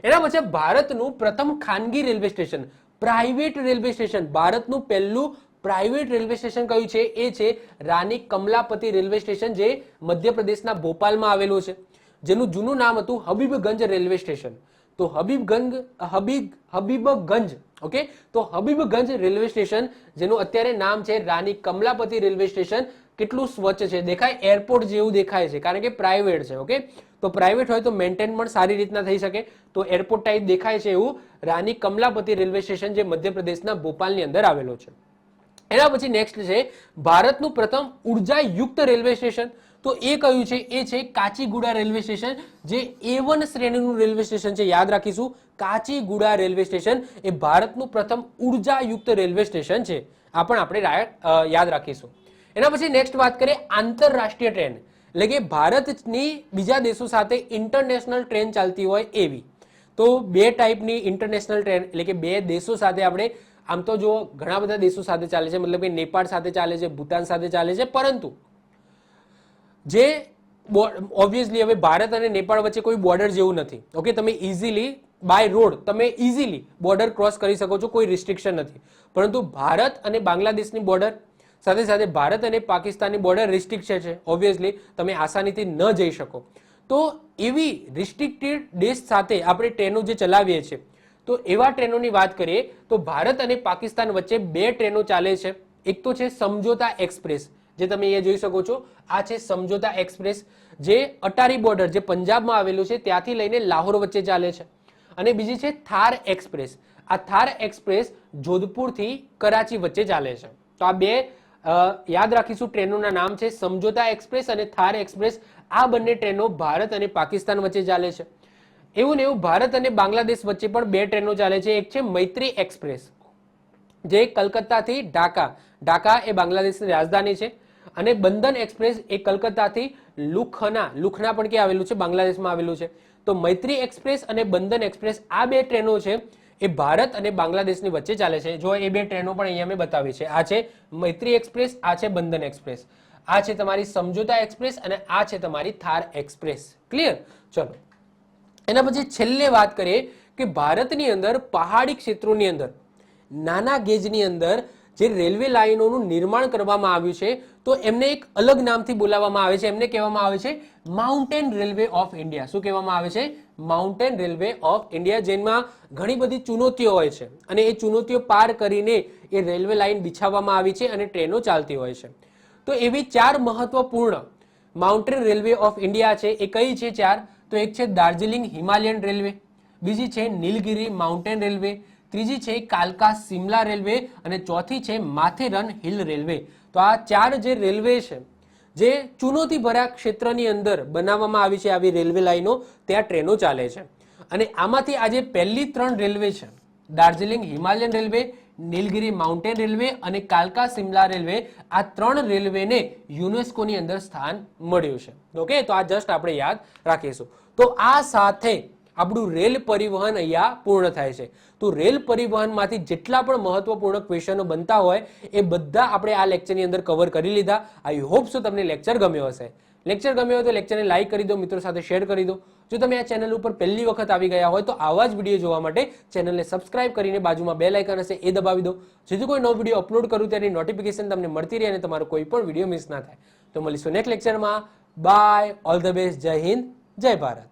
એના પછી ભારતનું પ્રથમ ખાનગી railway station, private railway station, ભારતનું પહેલું પ્રાઇવેટ રેલવે સ્ટેશન કયું છે? એ છે રાની કમલાપતિ રેલવે સ્ટેશન, જે મધ્યપ્રદેશના ભોપાલમાં આવેલું છે, જેનું જૂનું નામ હતું હબીબગંજ રેલવે સ્ટેશન. તો હબીબગંજ, ઓકે, તો હબીબગંજ રેલવે સ્ટેશન જેનું અત્યારે નામ છે રાની કમલાપતિ રેલવે સ્ટેશન. કેટલું સ્વચ્છ છે, દેખાય એરપોર્ટ જેવું દેખાય છે, કારણ કે પ્રાઇવેટ છે. ઓકે, તો પ્રાઇવેટ હોય તો મેન્ટેન પણ સારી રીતના થઈ શકે, તો એરપોર્ટ ટાઈપ દેખાય છે એવું રાની કમલાપતિ રેલવે સ્ટેશન, જે મધ્યપ્રદેશના ભોપાલની અંદર આવેલો છે. એના પછી નેક્સ્ટ છે ભારતનું પ્રથમ ઉર્જાયુક્ત રેલવે સ્ટેશન. તો એ કયું છે? એ છે કાચીગુડા રેલવે સ્ટેશન, જે A1 શ્રેણીનું રેલવે સ્ટેશન છે. યાદ રાખીશું, કાચીગુડા રેલવે સ્ટેશન એ ભારતનું પ્રથમ ઉર્જાયુક્ત રેલવે સ્ટેશન છે. આ પણ આપણે યાદ રાખીશું. એના પછી નેક્સ્ટ વાત કરીએ આંતરરાષ્ટ્રીય ટ્રેન, એટલે કે ભારતની બીજા દેશો સાથે ઇન્ટરનેશનલ ટ્રેન ચાલતી હોય એવી. તો બે ટાઈપની ઇન્ટરનેશનલ ટ્રેન, એટલે કે બે દેશો સાથે આપણે, આમ તો જો ઘણા બધા દેશો સાથે ચાલે છે, મતલબ કે નેપાળ સાથે ચાલે છે, ભૂતાન સાથે ચાલે છે, પરંતુ જે ઓબ્વિયસલી હવે ભારત અને નેપાળ વચ્ચે કોઈ બોર્ડર જેવું નથી. ઓકે, તમે ઇઝીલી બાય રોડ તમે ઇઝીલી બોર્ડર ક્રોસ કરી શકો છો, કોઈ રિસ્ટ્રિક્શન નથી. પરંતુ ભારત અને બાંગ્લાદેશની બોર્ડર, સાથે સાથે ભારત અને પાકિસ્તાનની બોર્ડર રિસ્ટ્રિક્ટેડ છે. ઓબ્વિયસલી તમે આસાનીથી ન જઈ શકો. તો એવી રિસ્ટ્રિક્ટેડ દેશ સાથે આપણે ટ્રેનો જે ચલાવીએ છીએ, તો એવા ટ્રેનોની વાત કરીએ તો ભારત અને પાકિસ્તાન વચ્ચે બે ટ્રેનો ચાલે છે. એક તો છે સમજોતા એક્સપ્રેસ, જે તમે અહીંયા જોઈ શકો છો. આ છે સમજોતા એક્સપ્રેસ, જે અટારી બોર્ડર, જે પંજાબમાં આવેલું છે, ત્યાંથી લઈને લાહોર વચ્ચે ચાલે છે. અને બીજી છે થાર એક્સપ્રેસ. આ થાર એક્સપ્રેસ જોધપુરથી કરાચી વચ્ચે ચાલે છે. તો આ બે યાદ રાખીશું ટ્રેનોના નામ છે સમજોતા એક્સપ્રેસ અને થાર એક્સપ્રેસ. આ બંને ટ્રેનો ભારત અને પાકિસ્તાન વચ્ચે ચાલે છે. એવું ને એવું ભારત અને બાંગ્લાદેશ વચ્ચે પણ બે ટ્રેનો ચાલે છે. એક છે મૈત્રી એક્સપ્રેસ, જે કલકત્તાથી ઢાકા, ઢાકા એ બાંગ્લાદેશની રાજધાની છે, અને બંધન એક્સપ્રેસ એ કલકત્તાથી લુખના, લુખના પણ ક્યાં આવેલું છે? બાંગ્લાદેશમાં આવેલું છે. તો મૈત્રી એક્સપ્રેસ અને બંધન એક્સપ્રેસ, આ બે ટ્રેનો છે એ ભારત અને બાંગ્લાદેશની વચ્ચે ચાલે છે. જો એ બે ટ્રેનો પણ અહીંયા મેં બતાવી છે. આ છે મૈત્રી એક્સપ્રેસ, આ છે બંધન એક્સપ્રેસ, આ છે તમારી સમજોતા એક્સપ્રેસ અને આ છે તમારી થાર એક્સપ્રેસ. ક્લિયર? ચલો, એના પછી છેલ્લે વાત કરીએ કે ભારતની અંદર પહાડી ક્ષેત્રોની અંદર નાના ગેજની અંદર જે રેલવે લાઇનોનું નિર્માણ કરવામાં આવ્યું છે, તો એમને એક અલગ નામથી બોલાવવામાં આવે છે. એમને કહેવામાં આવે છે માઉન્ટેન રેલવે ઓફ ઇન્ડિયા. શું કહેવામાં આવે છે? Mountain railway of India. જેમાં ઘણી બધી ચુનૌતીઓ હોય છે અને એ ચુનૌતીઓ પાર કરીને એ રેલવે લાઇન બિછાવવામાં આવી છે અને ટ્રેનો ચાલતી હોય છે. તો એવી ચાર મહત્વપૂર્ણ માઉન્ટેન રેલવે ઓફ ઇન્ડિયા છે. એ કઈ છે ચાર? તો એક છે દાર્જિલિંગ હિમાલયન રેલવે, બીજી છે નીલગિરી માઉન્ટેન રેલવે, ત્રીજી છે કાલકા સિમલા રેલવે અને ચોથી છે માથેરન હિલ રેલવે. તો આ ચાર જે રેલવે છે, જે ચુનૌતીભર્યા ક્ષેત્રની અંદર બનાવવામાં આવી છે આવી રેલવે લાઈનો, ત્યાં ટ્રેનો ચાલે છે. અને આમાંથી આજે પહેલી ત્રણ રેલવે છે, દાર્જિલિંગ હિમાલયન રેલવે, નીલગિરી માઉન્ટેન રેલવે અને કાલકા સિમલા રેલવે, આ ત્રણ રેલવેને યુનેસ્કોની અંદર સ્થાન મળ્યું છે. ઓકે, તો આ જસ્ટ આપણે યાદ રાખીશું. તો આ સાથે આપણું રેલ પરિવહન અહીંયા પૂર્ણ થાય છે. તો રેલ પરિવહનમાંથી જેટલા પણ મહત્વપૂર્ણ ક્વેશ્ચનો બનતા હોય એ બધા આપણે આ લેક્ચરની અંદર કવર કરી લીધા. આઈ હોપ સો તમને લેક્ચર ગમ્યો હશે. લેક્ચર ગમ્યો હોય તો લેક્ચરને લાઈક કરી દો, મિત્રો સાથે શેર કરી દો. જો તમે આ ચેનલ ઉપર પહેલી વખત આવી ગયા હોય તો આવા જ વિડીયો જોવા માટે ચેનલને સબસ્ક્રાઇબ કરીને બાજુમાં બેલ આઇકન હશે એ દબાવી દો, જેથી કોઈ નવો વિડીયો અપલોડ કરું તેની નોટિફિકેશન તમને મળતી રહે અને તમારો કોઈ પણ વિડીયો મિસ ના થાય. તો મળીશું નેક્સ્ટ લેક્ચરમાં. બાય, ઓલ ધ બેસ્ટ, જય હિન્દ, જય ભારત.